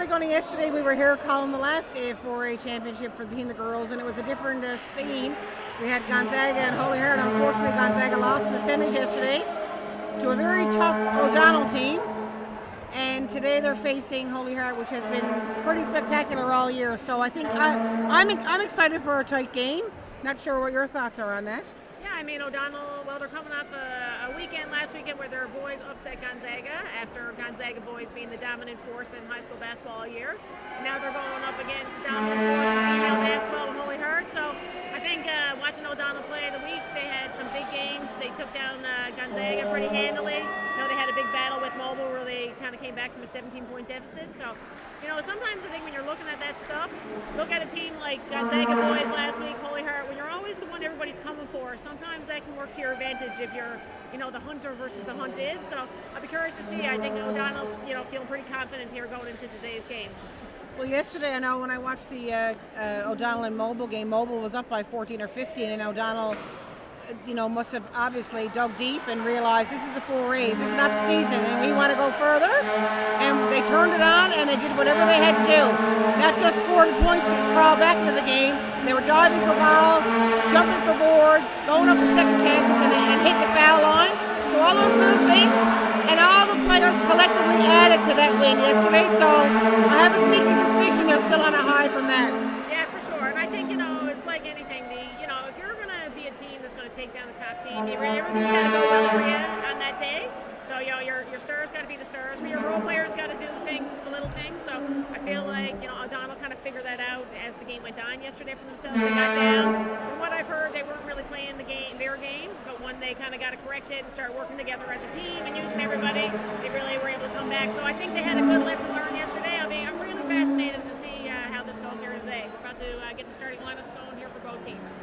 like only yesterday we were here calling the last A4A championship for the girls, and it was a different scene. We had Gonzaga and Holy Heart. Unfortunately, Gonzaga lost in the semis yesterday to a very tough O'Donnell team. And today they're facing Holy Heart, which has been pretty spectacular all year. So I think I'm excited for a tight game. Not sure what your thoughts are on that. Yeah, I mean, O'Donnell, well, they're coming off a weekend last weekend where their boys upset Gonzaga after Gonzaga boys being the dominant force in high school basketball all year. And now they're going up against the dominant force in female basketball with Holy Heart. So I think watching O'Donnell play the week, they had some big games. They took down Gonzaga pretty handily. You know, they had a big battle with Mobile where they kind of came back from a 17-point deficit. So, you know, sometimes I think when you're looking at that stuff, look at a team like Gonzaga boys last week, Holy Heart, when you're always the one everybody's coming for, sometimes that can work to your advantage if you're, you know, the hunter versus the hunted. So I'll be curious to see. I think O'Donnell's, you know, feeling pretty confident here going into today's game. Well, yesterday, I know when I watched the O'Donnell and Mobile game, Mobile was up by 14 or 15, and O'Donnell, you know, must have obviously dug deep and realized this is the 4As, this is not the season, and we want to go further. And they turned it on, and they did whatever they had to do. Not just scoring points to crawl back into the game. They were diving for balls, jumping for boards, going up for second chances, and hitting the foul line. So all those little things, and all the players collectively added to that win yesterday. So I have a sneaky suspicion they're still on a high from that. Yeah, for sure. And I think, you know, it's like anything. If you're going to be a team that's going to take down a top team, everything's got to go well for you on that day. So, you know, your stars got to be the stars, but your role players got to do the things, the little things. So I feel like, you know, O'Donnell kind of figured that out as the game went on yesterday for themselves. They got down. From what I've heard, they weren't really playing their game, but when they kind of got to correct it and start working together as a team and using everybody, they really were able to come back. So I think they had a good lesson learned yesterday. I mean, I'm really fascinated to see how this goes here today. We're about to get the starting lineups going here for both teams.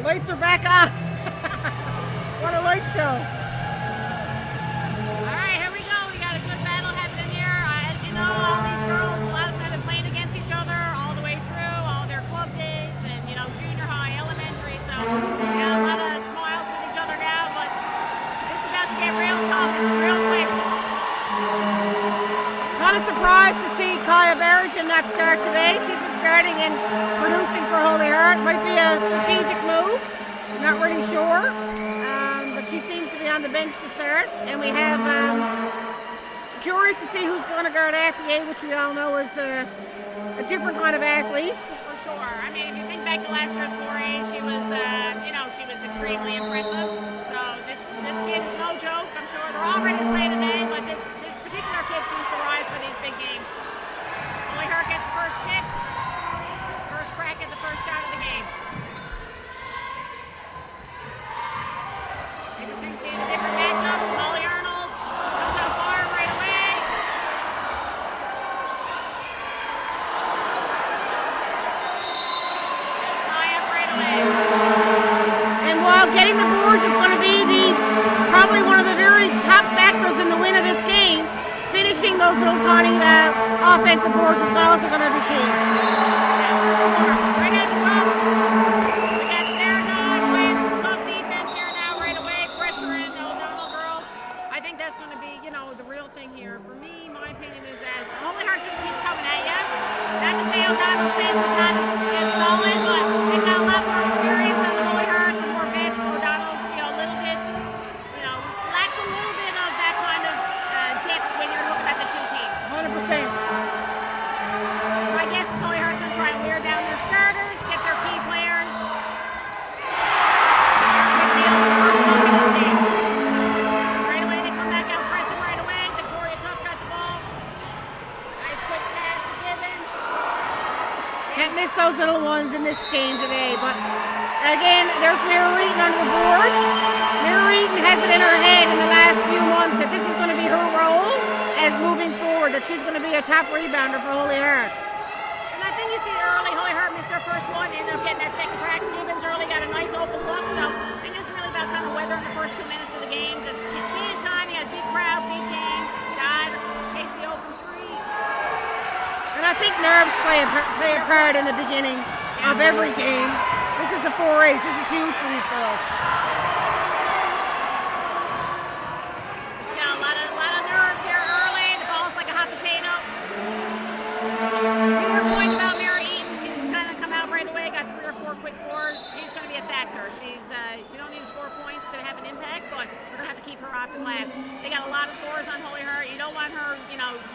Lights are back on. What a light show. All right, here we go. We got a good battle happening here. As you know, all these girls, a lot of them have been playing against each other all the way through, all their club days and, you know, junior high, elementary. So, yeah, a lot of smiles with each other now, but this is about to get real tough, real quick. Kind of surprised to see Kaya Barrington not start today. She's been starting and producing for Holy Heart. Might be a strategic move. Not really sure. But she seems to be on the bench to start. And we have curious to see who's going to guard Athlete, which we all know is a different kind of athlete. For sure. I mean, if you think back to last year's 4A, she was, she was extremely impressive. So this kid is no joke. I'm sure they're all ready to play today, but this particular kid seems to rise for these big games. Holy Heart gets the first kick, first crack at the first shot of the game. Interesting seeing the different matchups. Molly Arnold comes out far right away. Tie up right away. And while getting the boards is going to be probably one of the very top factors in the win of this game, finishing those little tiny offensive boards is also going to be key. Right at the top. We got Sarah Dodd playing some tough defense here now right away, pressuring the O'Donnell girls. I think that's going to be, the real thing here. For me, my opinion is that Holy Heart just keeps coming at you. Not to say O'Donnell's defense is not as solid, but they've got a lot more experience on the Holy Heart, some more bits. O'Donnell's, little bits, lacks a little bit of that kind of depth when you're looking at the two teams. 100%. I guess it's Holy Heart's going to try and wear down their starters, get their key players. First bucket of the game. Right away, they come back out pressing right away. Victoria Tuff got the ball. Nice quick pass to Gibbons. Can't miss those little ones in this game today. But again, there's Mary Eaton under the boards. Mary Eaton has it in her head in the last few months that this is going to be her role as moving forward, that she's going to be a top rebounder for Holy Heart. And I think you see early, Holy Heart missed their first one, ended up getting that second crack. Gibbons early got a nice open look, so I think it's really about kind of weather in the first 2 minutes of the game. Just it's game time, you had a big crowd, big game. Dodd takes the open three. And I think nerves play a part in the beginning of every game. This is the 4As. This is huge for these girls. Just a lot of nerves here early. The ball's like a hot potato. To your point about Mary Eaton, she's kind of come out right away, got 3 or 4 quick boards. She's going to be a factor. She don't need to score points to have an impact, but we're going to have to keep her off the glass. They got a lot of scores on Holy Heart. You don't want her,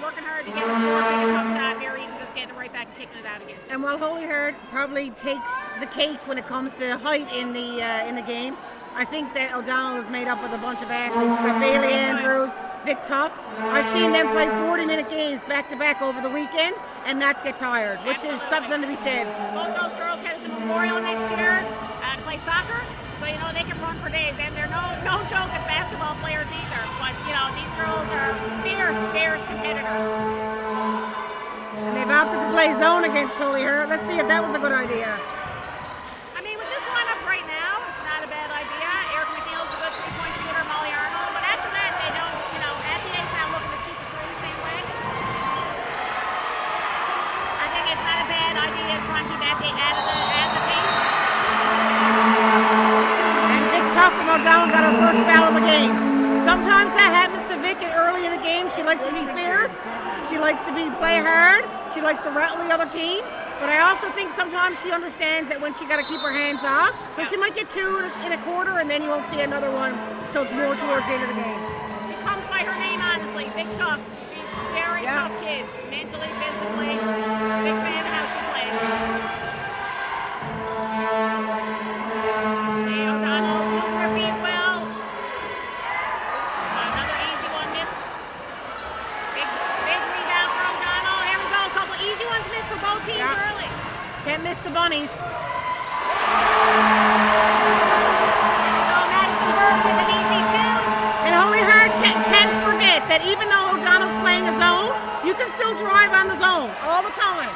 working hard to get a score, take a tough shot. Mary Eaton just getting it right back and kicking it out again. And while Holy Heart probably takes the cake when it comes to height in the game, I think that O'Donnell is made up with a bunch of athletes. You've got Bailey Andrews, Vic Tuff. I've seen them play 40-minute games back-to-back over the weekend and not get tired, which is something to be said. Both those girls headed to Memorial next year to play soccer, so they can run for days, and they're no joke as basketball players either. But these girls are fierce competitors. And they've opted to play zone against Holy Heart. Let's see if that was a good idea. I mean, with this lineup right now, it's not a bad idea. Eric McNeil's a good three-point shooter, Molly Arnold, but after that, they don't. FDA's not looking to shoot the three the same way. I think it's not a bad idea to try and keep FDA out of the paint. And Vic Tuff from O'Donnell got her first foul of the game. Sometimes that happens to Vic early in the game. She likes to be fierce. She likes to play hard. She likes to rattle the other team. But I also think sometimes she understands that when she got to keep her hands off, because she might get 2 in a quarter and then you won't see another one until it's more towards the end of the game. She comes by her name, honestly, Vic Tuff. She's very tough kids, mentally, physically. Big fan of how she plays. See O'Donnell moving their feet well. Another easy one missed. Big rebound for O'Donnell. Here we go, a couple easy ones missed for both teams early. Can't miss the bunnies. Madison Burke with an easy 2. And Holy Heart can't forget that even though O'Donnell's playing a zone, you can still drive on the zone all the time.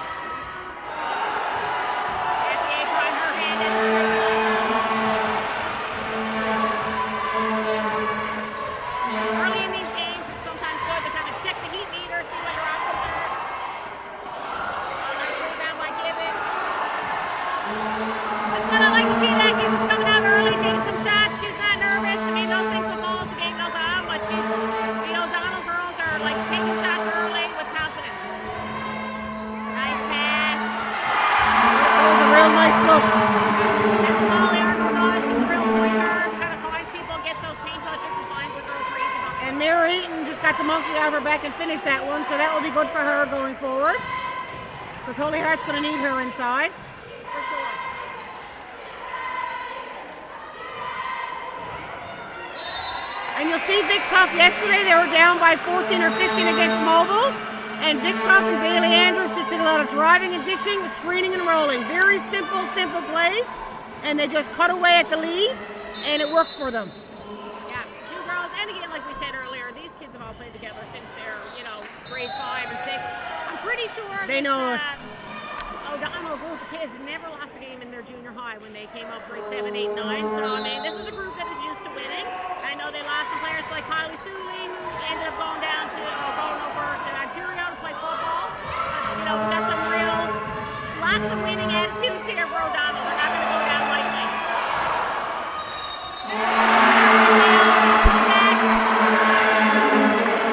FDA trying her hand in. Early in these games, it's sometimes good to kind of check the heat meter, see what your options are. Nice rebound by Gibbons. That's what I like to see, that Gibbons coming out early, taking some shots. She's not nervous. I mean, those things will fall as the game goes on, but the O'Donnell girls are like taking shots early with confidence. Nice pass. That was a real nice look. That's what Molly Arnold does. She's a real point guard, kind of finds people, gets those paint touches, and finds the girls for easy buckets. And Mary Eaton just got got the monkey out of her back and finished that one, so that will be good for her going forward. Because Holy Heart's going to need her inside. For sure. And you'll see Vic Tough yesterday, they were down by 14 or 15 against Mobile. And Vic Tough and Bailey Andrews just did a lot of driving and dishing, screening and rolling. Very simple plays. And they just cut away at the lead, and it worked for them. Yeah, two girls. And again, like we said earlier, these kids have all played together since they're, grade 5 and 6. I'm pretty sure They know it. O'Donnell group of kids never lost a game in their junior high when they came up grade 7, 8, 9. So, I mean, this is a group that is used to winning. I know they lost some players like Kylie Suley, who ended up going over to Ontario to play football. But, we got some lots of winning attitudes here for O'Donnell. They're not going to go down lightly.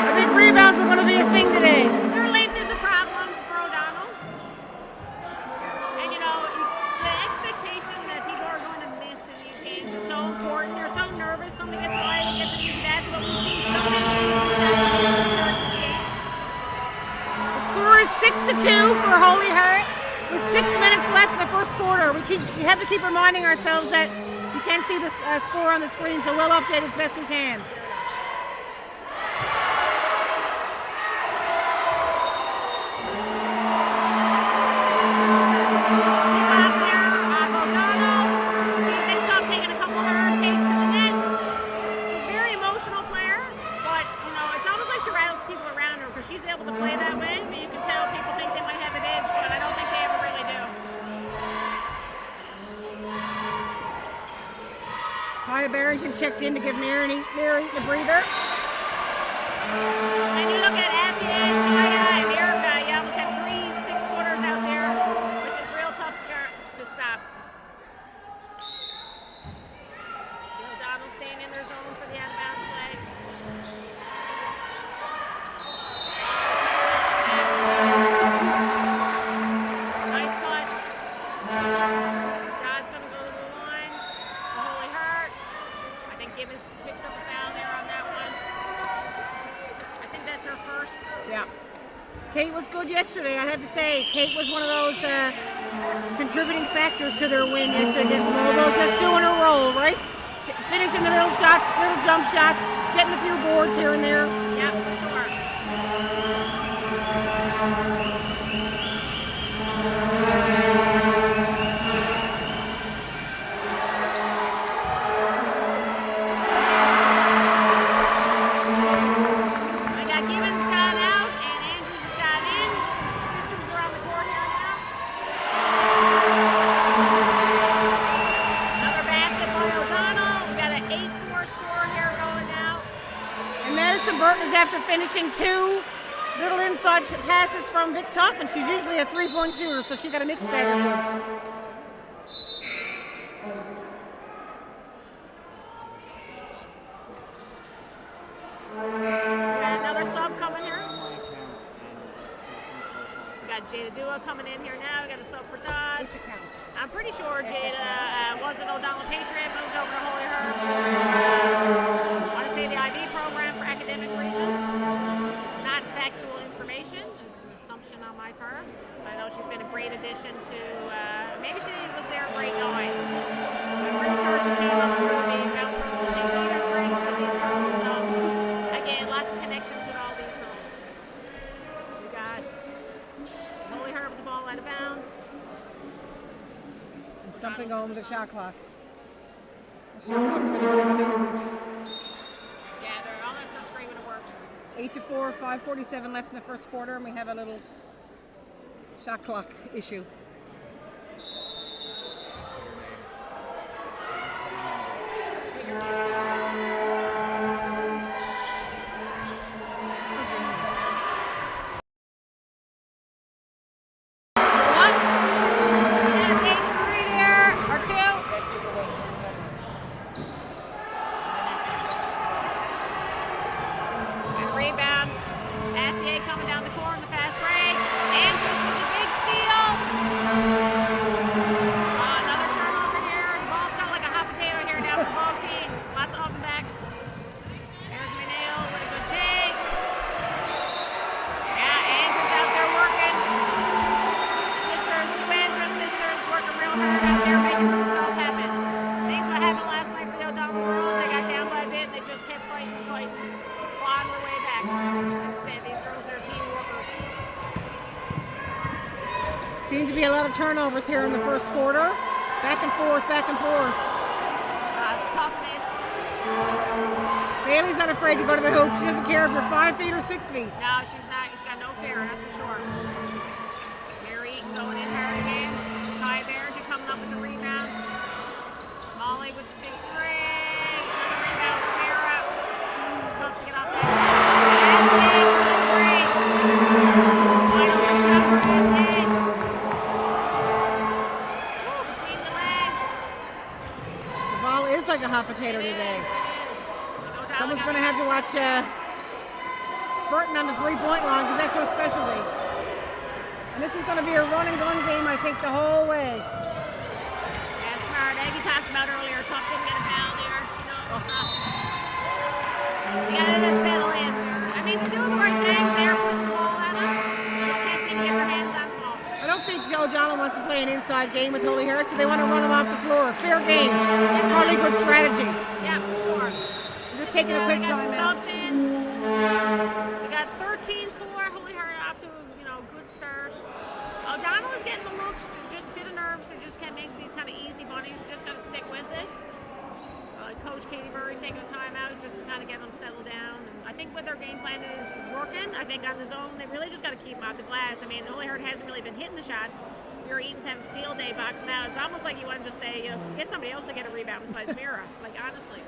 I think rebounds are going to be a thing today. Their length is a problem for O'Donnell. And, the expectation that people are going to miss in these games is so important. You're so nervous. Something gets wide, it gets an easy basket, but we've seen so many easy shots missed to start this game. The score is 6-2 for Holy Heart with 6 minutes left in the first quarter. We have to keep reminding ourselves that you can't see the score on the screen, so we'll update as best we can. She's able to play that way, but you can tell people think they might have an edge, but I don't think they ever really do. Kaya Barrington checked in to give Mary a breather. And you look at Abby and Erica, you almost have 3 6-footers out there, which is real tough to stop. O'Donnell staying in their zone for the out-of-bounds play. Nice cut. Dodd's going to go to the line. The Holy Heart. I think Gibbons picks up a foul there on that one. I think that's her first. Yeah. Kate was good yesterday, I have to say. Kate was one of those contributing factors to their win yesterday against Mobile. Just doing her role, right? Finishing the little shots, little jump shots, getting a few boards here and there. Yeah, for sure. I got Gibbons got out and Andrews has got in. Sisters around the court here now. Another basket by O'Donnell. We got an 8-4 score here going now. And Madison Burton is after finishing 2 little inside passes from Vic Tough, and she's usually a 3-point shooter, so she got a mixed bag of goods. We got another sub coming here. We got Jada Dua coming in here now. We got a sub for Dodd. I'm pretty sure Jada was an O'Donnell Patriot, moved over to Holy Heart. I want to say the IB program for academic reasons. It's not factual information. It's an assumption on my part. I know she's been a great addition to, maybe she was there in grade 9. I'm pretty sure she came up through the Mount Pearl St. Peter's ranks for these girls. So, again, lots of connections with all these girls. We got Holy Heart with the ball out of bounds. And something going with the shot clock. The shot clock's been a bit of a nuisance. Yeah, all that stuff's great when it works. 8-4, 5:47 left in the first quarter, and we have a little shot clock issue. Rebound. Athier coming down the court in the fast break. Andrews with the big steal. a lot of turnovers here in the first quarter. Back and forth, back and forth. It's a tough miss. Bailey's not afraid to go to the hoop. She doesn't care if you're 5 feet or 6 feet. No, she's not. She's got no fear, that's for sure. Mary Eaton going in hard again. Kai Barrington coming up with the rebound. Molly with the big three. Another rebound for Mara. This is tough to get off that. Adelaide, final shot for Adelaide. Between the legs. The ball is like a hot potato today. It is. Someone's going to have to watch Burton on the three-point line because that's her specialty. And this is going to be a run-and-gun game, I think, the whole way. Yeah, smart. Aggie talked about earlier. Tough didn't get a foul there. She knows it's not. You got to settle in. I mean, they're doing the right things. They're pushing the ball at them. They just can't seem to get their hands on the ball. I don't think O'Donnell wants to play an inside game with Holy Heart, so they want to run him off the floor. Fair game. It's probably good strategy. Yeah, for sure. Just taking a quick We got time some out. subs in. We got 13-4. Holy Heart off to good start. O'Donnell is getting the looks. Just a bit of nerves. They just can't make these kind of easy bunnies. Just got to stick with it. Coach Katie Burry's taking a timeout just to kind of get them settled down. And I think what their game plan is working. I think on the zone, they really just got to keep them off the glass. I mean, Holy Heart hasn't really been hitting the shots. Your Eaton's having a field day boxing out. It's almost like you want to just say, just get somebody else to get a rebound besides Mira. Like, honestly.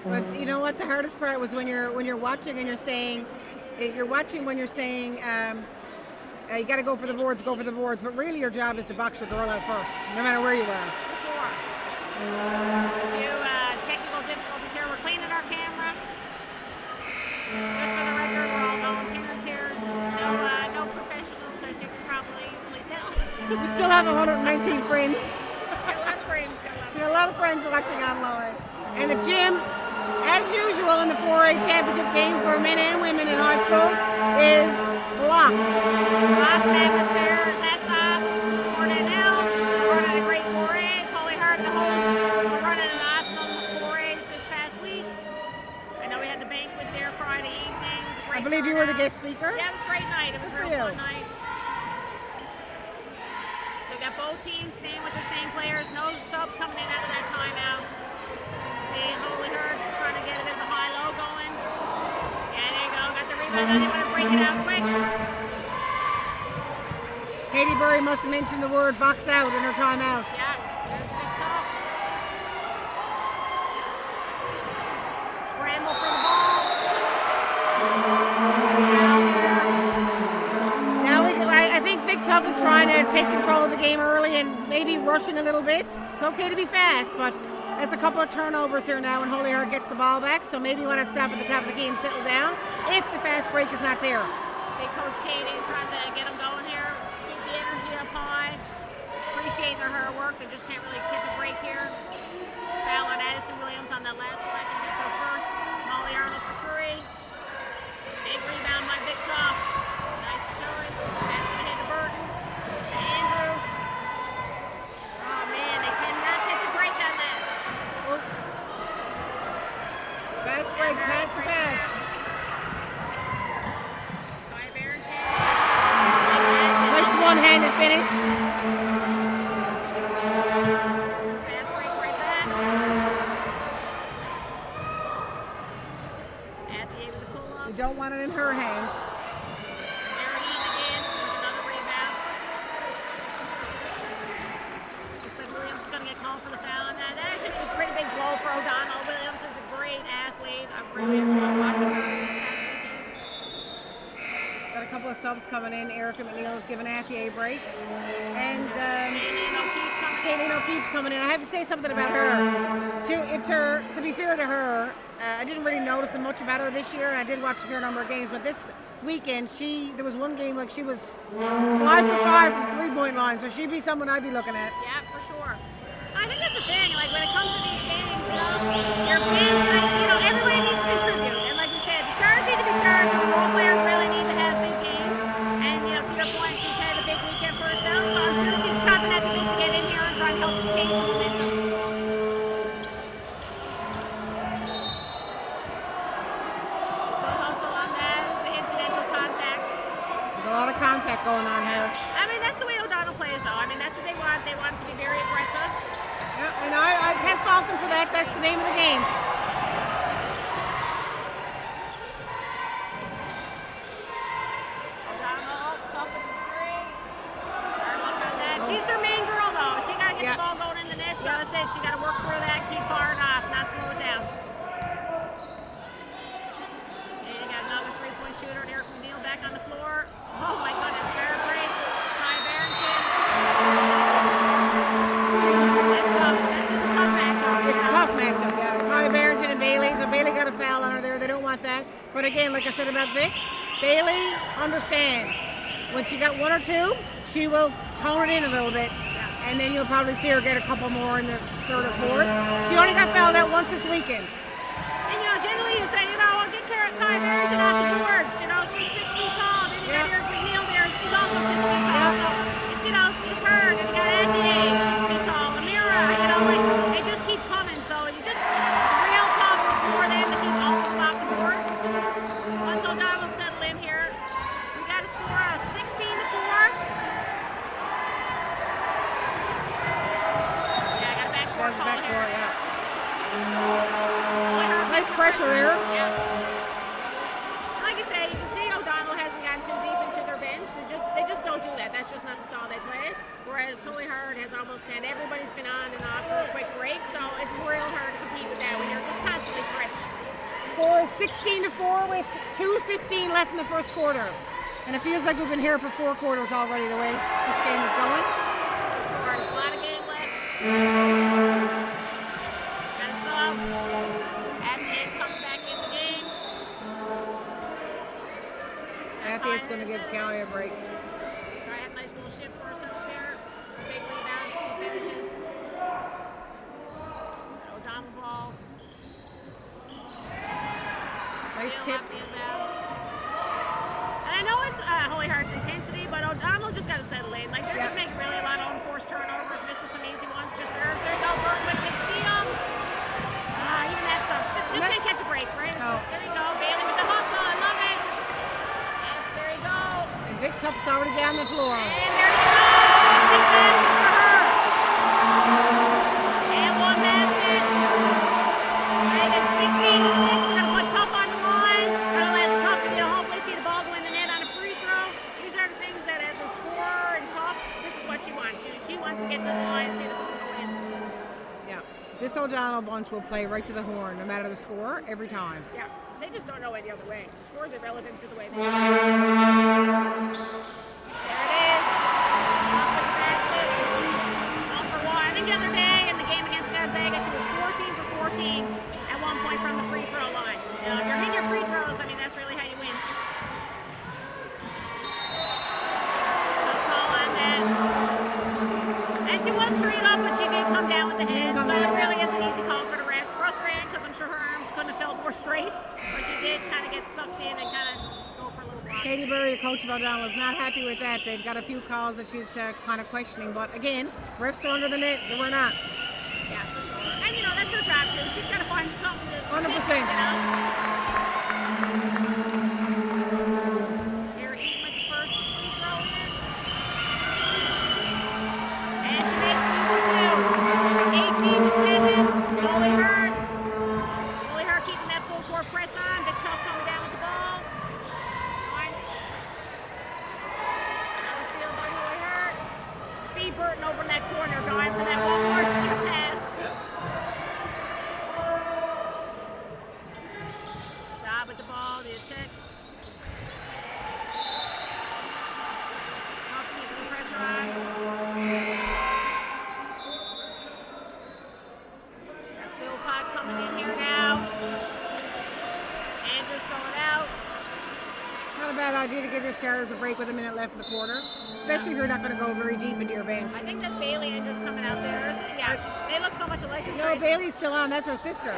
But you know what? The hardest part was when you're watching and you're saying, you got to go for the boards, go for the boards. But really, your job is to box your girl out first, no matter where you are. For sure. A few technical difficulties here. We're cleaning our camera. Just for the record, we're all volunteers here. No professionals, as you can probably easily tell. We still have 119 friends. Got a lot of friends. We got a lot of friends watching online. And the gym, as usual in the 4A championship game for men and women in high school, is blocked. Awesome atmosphere. That's off. SSNL. We're running a great 4As. Holy Heart, the host. We're running an awesome 4As this past week. I know we had the banquet there Friday evening. It was a great I believe you were the turnout. guest speaker. Yeah, it was a great night. It was a real fun night. So we got both teams staying with the same players. No subs coming in out of that timeout. See, Holy Heart's trying to get a bit of a high-low going. Yeah, there you go. Got the rebound. Now they want to break it out quick. Katie Burry must have mentioned the word box out in her timeout. Yeah, there's Big Top. Scramble for the ball. Now I think Big Tough is trying to take control of the game early and maybe rushing a little bit. It's okay to be fast, but there's a couple of turnovers here now when Holy Heart gets the ball back, so maybe you want to stop at the top of the key and settle down if the fast break is not there. See, Coach Katie's trying to get them going here. Keep the energy up high. Appreciate their hard work. They just can't really catch a break here. Foul on Addison Williams on that last one. I think it's her first. Molly Arnold for three. Big rebound by Big Top. Nice choice. Passing ahead to Burton. To Andrews. Oh, man, they cannot catch a break on that. Fast break, pass to pass. By Barrington. Nice one-handed finish. Fast break right back. Athlete with the pull-up. You don't want it in her hands. Mary Eaton again with another rebound. Looks like Williams is going to get called for the foul on that. That actually was a pretty big blow for O'Donnell. Williams is a great athlete. I've really enjoyed watching her these past weekends. Got a couple of subs coming in. Erica McNeil is giving Athier a break. And Shane O'Keefe coming in. Shane O'Keefe's coming in. I have to say something about her. To be fair to her, I didn't really notice much about her this year, and I did watch a fair number of games, but this weekend, there was one game like she was 5 for 5 from the three-point line, so she'd be someone I'd be looking at. Yeah, for sure. I think that's the thing. Like when it comes to these games, your bench, everybody needs to contribute. And like you said, the stars need to be stars, but the role players really need to have big games. And to your point, she's had a big weekend for herself, so I'm sure she's chopping at the bit to get in here and try to help them change the momentum. Let's go hustle on that. It's incidental contact. There's a lot of contact going on here. I mean, that's the way O'Donnell plays, though. I mean, want it to be very aggressive. Yeah, and I can't fault them for that. That's the name of the game. Tough in the three. Hard luck on that. She's their main girl, though. She got to get the ball going in the net. So I said she got to work through that, keep firing off, not slow it down. And you got another three-point shooter, Eric McNeil back on the floor. Oh my goodness, fair break. Ty Barrington. That's tough. That's just a tough matchup. It's a tough matchup, yeah. Ty Barrington and Bailey. So Bailey got a foul on her there. They don't want that. But again, like I said about Vic, Bailey understands. When she got one or two, she will tone it in a little bit. And then you'll probably see her get a couple more in the third or fourth. She only got fouled out once this weekend. And generally you say, get Ty Barrington off the boards. She's 6 feet tall. Then you got Eric McNeil there, and she's also 6 feet tall. So it's her. Then you got Anthony, 6 feet tall. Amira, they just keep coming. So it's real tough for them to keep all of them off the boards. Once O'Donnell settle in here, we got to score a 16-4. Nice pressure there. Yeah. Like I say, you can see O'Donnell hasn't gotten too deep into their bench. They just don't do that. That's just not the style they play. Whereas Holy Heart has almost had everybody's been on and off for a quick break, so it's real hard to compete with that when you're just constantly fresh. Score is 16-4 with 2:15 left in the first quarter. And it feels like we've been here for 4 quarters already the way this game is going. Sure, there's a lot of game left. Got a sub. Athlete's coming back in the game. Athlete's going to give County a break. I had a nice little shift for herself there. Some big rebounds, few finishes. O'Donnell ball. Nice tip. And I know it's Holy Heart's intensity, but O'Donnell just got to settle in. They're just making really a lot of unforced turnovers, missing some easy ones. Just there you go, Burton with big steal. Even that stuff. Just can't catch a break, right? There you go. Bailey with the hustle. I love it. Yes, there you go. And Vic Tough's already down the floor. And there you go. Big basket for her. And one basket. Make it 16-6. You're going to put Tough on the line. Going to let Tough, hopefully see the ball go in the net on a free throw. These are the things that as a scorer and Tough, this is what she wants. She wants to get to the line and see the ball go in. Yeah. This O'Donnell bunch will play right to the horn, no matter the score, every time. Yeah. They just don't know any other way. The scores are relevant to the way they do. There it is. Off with the basket. 1 for 1. I think the other day in the game against Gonzaga, she was 14 for 14 at one point from the free throw line. If you're hitting your free throws, that's really how you win. Good call on that. And she was straight up, but she did come down with the head, so it really is an easy call for the refs. Frustrating because I'm sure her arms couldn't have felt more straight, but she did kind of get sucked in and kind of go for a little block. Katie Burry, the coach of O'Donnell, is not happy with that. They've got a few calls that she's kind of questioning, but again, refs are under the net, and we're not. Yeah, for sure. And that's her job too. She's got to find something to 100%. Here, Eaton with the first free throw in. And she makes 2 for 2. 18-7. Holy Heart. Holy Heart keeping that full court press on. Big Tough coming down with the ball. Another steal by Holy Heart. See Burton over in that corner, dying for that one more skip pass. Dodd with the ball, the check. Tough keeping the pressure on. Got Phil Pot coming in here now. Andrews going out. Not a bad idea to give your starters a break with a minute left in the quarter, especially if you're not going to go very deep into your bench. I think that's Bailey Andrews coming out there, is it? Yeah, they look so much alike. It's No, crazy. Bailey's still on. That's her sister.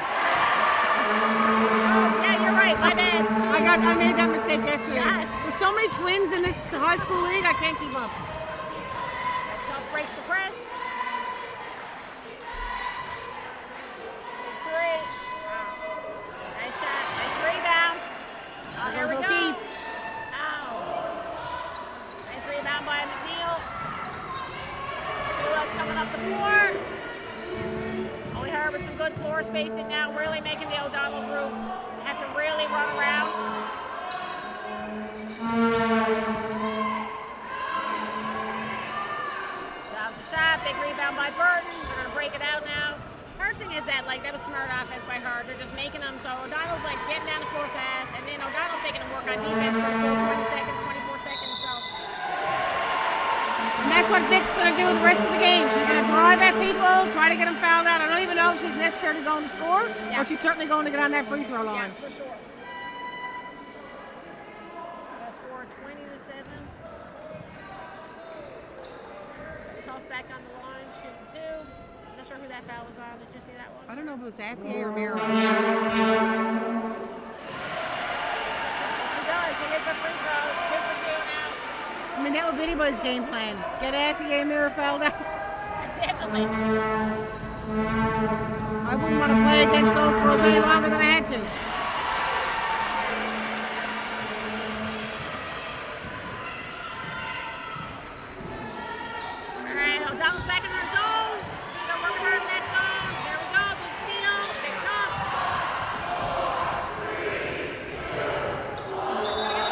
Oh, yeah, you're right. My bad. I made that mistake yesterday. Gosh. There's so many twins in this high school league, I can't keep up. Tough breaks the press. 3. Wow. Nice shot. Nice rebounds. Oh, here we go. O'Keefe. Ow. Nice rebound by McNeil. Who else coming up off the floor. Holy Heart with some good floor spacing now, really making the O'Donnell group have to really run around. Top the shot, big rebound by Burton. They're going to break it out now. Hard thing is that, like, that was smart offense by Hart. They're just making them, so O'Donnell's, like, getting down the floor fast, and then O'Donnell's making them work on defense for a full 20 seconds, 24 seconds, so. And that's what Vic's going to do the rest of the game. She's going to drive at people, try to get them fouled out. I don't even know if she's necessarily going to score, but she's certainly going to get on that free throw line. Yeah, for sure. Got a score 20-7. Tough back on the line, shooting 2. Not sure who that foul was on. Did you see that one? I don't know if it was Athie or Miro. She does. She gets her free throws. 2 for 2 now. I mean, that would be anybody's game plan. Get Athie and Miro fouled out. Definitely. I wouldn't want to play against those girls any longer than I had to. All right, O'Donnell's back in their zone. See, they're working hard in that zone. There we go. Big steal. Big tough.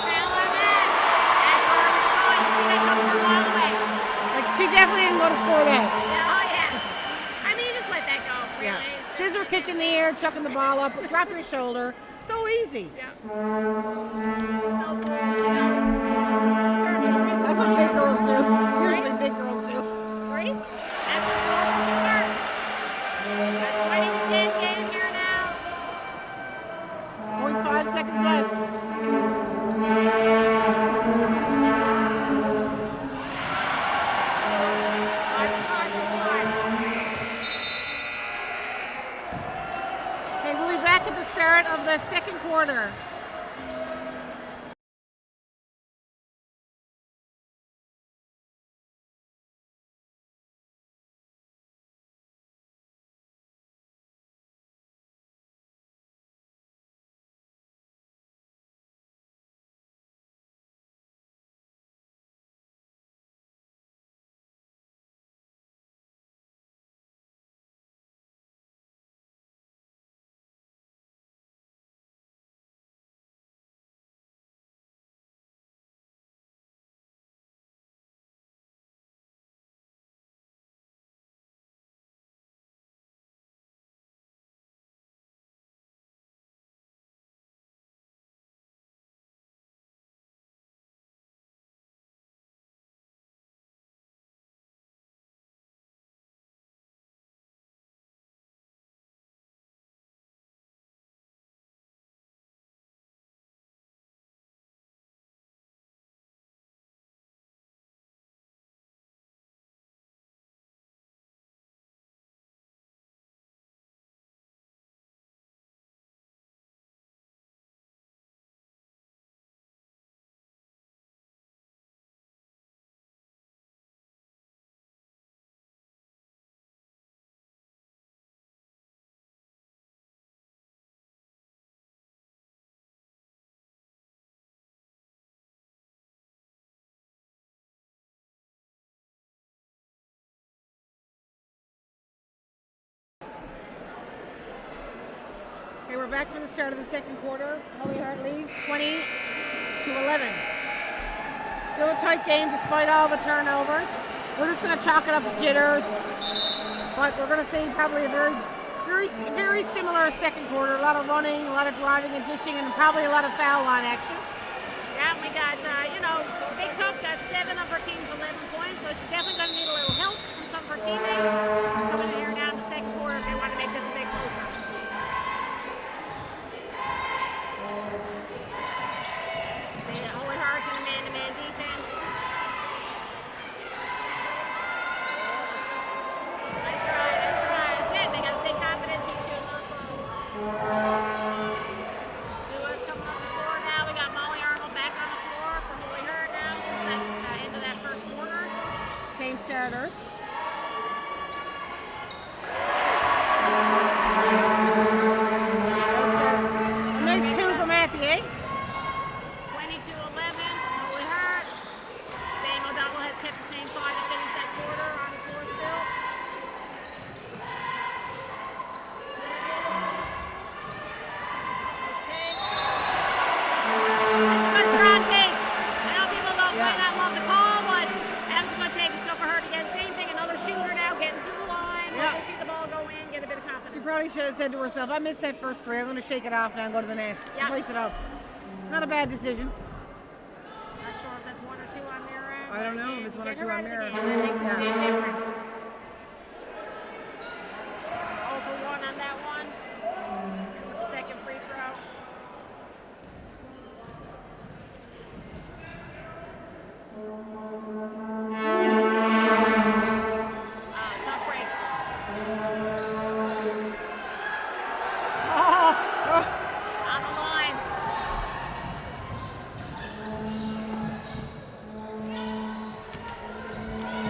Foul on that. That's where we're going. You see that coming from a mile away. Like, she definitely didn't go to score that. Yeah, oh yeah. I mean, you just let that go, really. Yeah. Scissor kick in the air, chucking the ball up, drop your shoulder. So easy. Yeah. She's so full. She knows. She's currently 3 for That's what big girls do. Usually big girls do. Grace? That's what we're work. 20-10 game here now. 0.5 seconds left. Okay, we'll be back at the start of the second quarter. Okay, we're back for the start of the second quarter. Holy Heart leads 20-11. Still a tight game despite all the turnovers. We're just going to chalk it up to jitters, but we're going to see probably a very similar second quarter. A lot of running, a lot of driving and dishing, and probably a lot of foul line action. Yeah, we got, Big Tough got 7 of her team's 11 points, so she's definitely going to need a little help from some of her teammates coming in here now in the second quarter if they want to make this a big closer. See, Holy Hearts in a man-to-man defense. Nice try. That's it. They got to stay confident, keep shooting those balls. Dua's coming on the floor now. We got Molly Arnold back on the floor for Holy Heart now since that end of that first quarter. Same starters. probably should have said to herself, I missed that first three. I'm going to shake it off now and go to the net. Spice it up. Not a bad decision. Not sure if that's 1 or 2 on their end. I don't know if it's 1 or 2 on their end. That makes a big difference. 0 for 1 on that one. Second free throw. Tough break. On the line.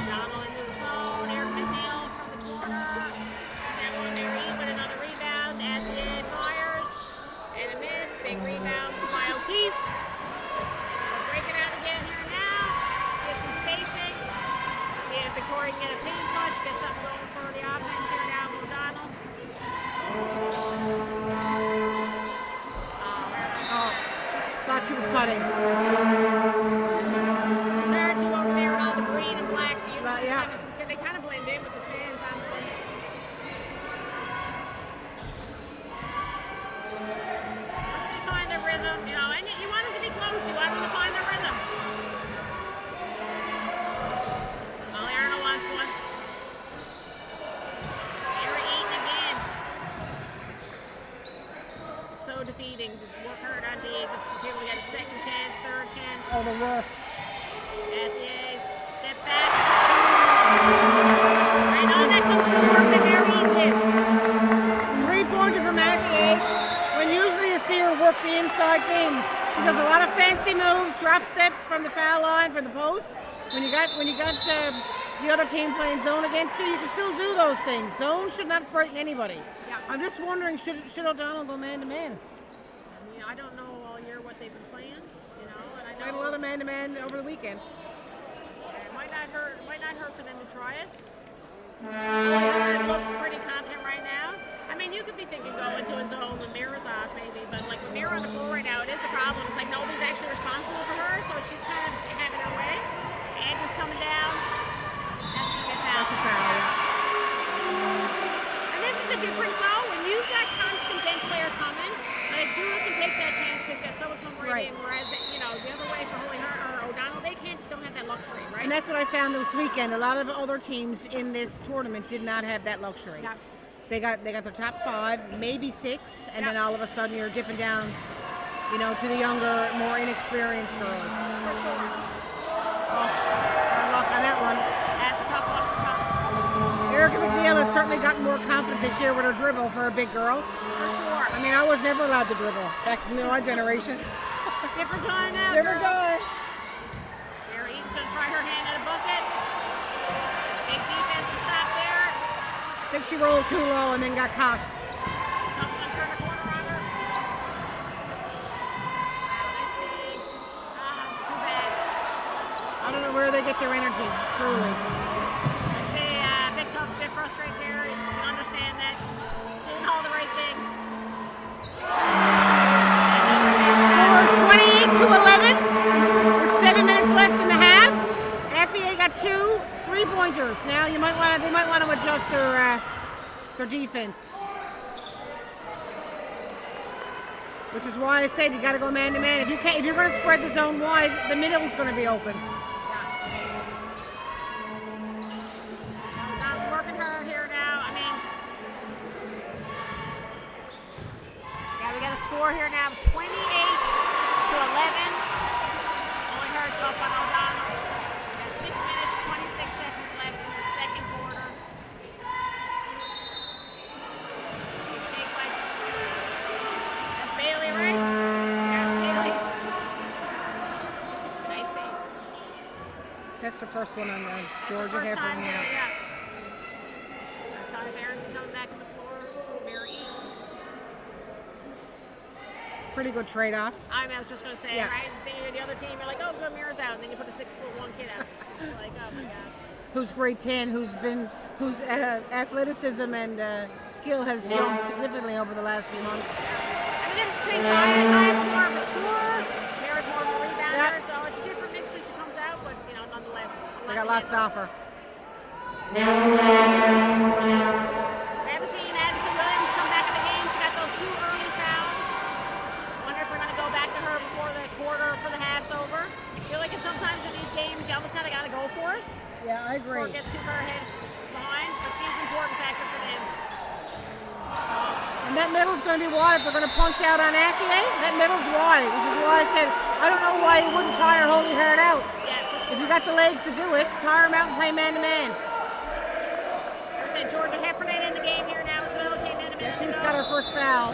Donald into the zone. Eric McNeil from the corner. That one Mary with another rebound. At the end, fires. And a miss. Big rebound by O'Keefe. We're breaking out again here now. Get some spacing. See if Victoria can get a paint touch. Get something going for the offense here now with O'Donnell. Thought she was cutting. It's hard to over there with all the green and black. You know, Yeah. they kind of blend in with the stands, honestly. Once they find their rhythm, you know, and you want them to be close. You want them to find their rhythm. Molly Arnold wants one. Mary Eaton again. So defeating. Work hard on D. Just to be able to get a second chance, third chance. Oh, the work. At the ace. Step back. Right on, that comes from the work that Mary Eaton did. 3-pointer from Matthew. When usually you see her work the inside thing, she does a lot of fancy moves, drop steps from the foul line, from the post. When you got the other team playing zone against you, you can still do those things. Zone should not frighten anybody. Yeah. I'm just wondering, should O'Donnell go man to man? I mean, I don't know all year what they've been playing, you know, and I I had a know lot of man to man over the weekend. it might not hurt for them to try it. It looks pretty confident right now. I mean, you could be thinking go into a zone when Mira's off, maybe, but like with Mira on the floor right now, it is a problem. It's like nobody's actually responsible for her, so she's kind of having her way. Andrew's coming down. That's gonna get fouled. That's a foul, And this is the difference, though. When you've got constant bench players coming, like Dula can take that chance because you got someone come right in. Whereas, you know, the other way for Holy Heart or O'Donnell, they don't have that luxury, right? And that's what I found this weekend. A lot of other teams in this tournament did not have that luxury. Yeah. They got their top 5, maybe 6, and then all of a sudden you're dipping down, you know, to the younger, more inexperienced girls. For sure. Oh, hard luck on that one. That's a tough one for tough. Erica McNeil has certainly gotten more confident this year with her dribble for a big girl. For sure. I mean, I was never allowed to dribble back in my generation. Different time now. Never girl. done. Mary Eaton's going to try her hand at a bucket. Big defense to stop there. I think she rolled too low and then got caught. Tuff's going to turn the corner on her. Nice big. It's too bad. I don't know where they get their energy, truly. I see Big Tuff's a bit frustrated there. You can understand that. She's doing all the right things. Scores 28-11 with 7 minutes left in the half. Anthony got 2 3-pointers. Now they might want to adjust their defense, which is why I said you got to go man to man. If you're going to spread the zone wide, the middle is going to be open. Not working her here now. I mean, yeah, we got a score here now, 28-11. Only Hurts up on O'Donnell. We got 6 minutes, 26 seconds left in the second quarter. That's Bailey, right? Yeah, Bailey. Nice game. That's the first one on That's Georgia the first Heifer. time here, yeah. Connie Barrington coming back on the floor. Mary Eaton. Pretty good trade-off. I was just going to say, right? See the other team, you're like, oh, good, Mira's out. And then you put a 6'1" kid out. It's like, oh, my God. Who's grade 10, whose athleticism and skill has jumped significantly over the last few months. I mean, there's between Ryan's more of a scorer, Mira's more of a rebounder, so it's a different mix when she comes out, but, you know, nonetheless. They got lots to offer. We haven't seen Addison Williams that middle's going to be wide if they're going to punch out on Akie. That middle's wide, which is why I said I don't know why you wouldn't tire Holy Heart out. Yeah, for sure. If you got the legs to do it, tire him out and play man-to-man. I said Georgia Heffernan in the game here now as well. Came in a minute She's ago. got her first foul.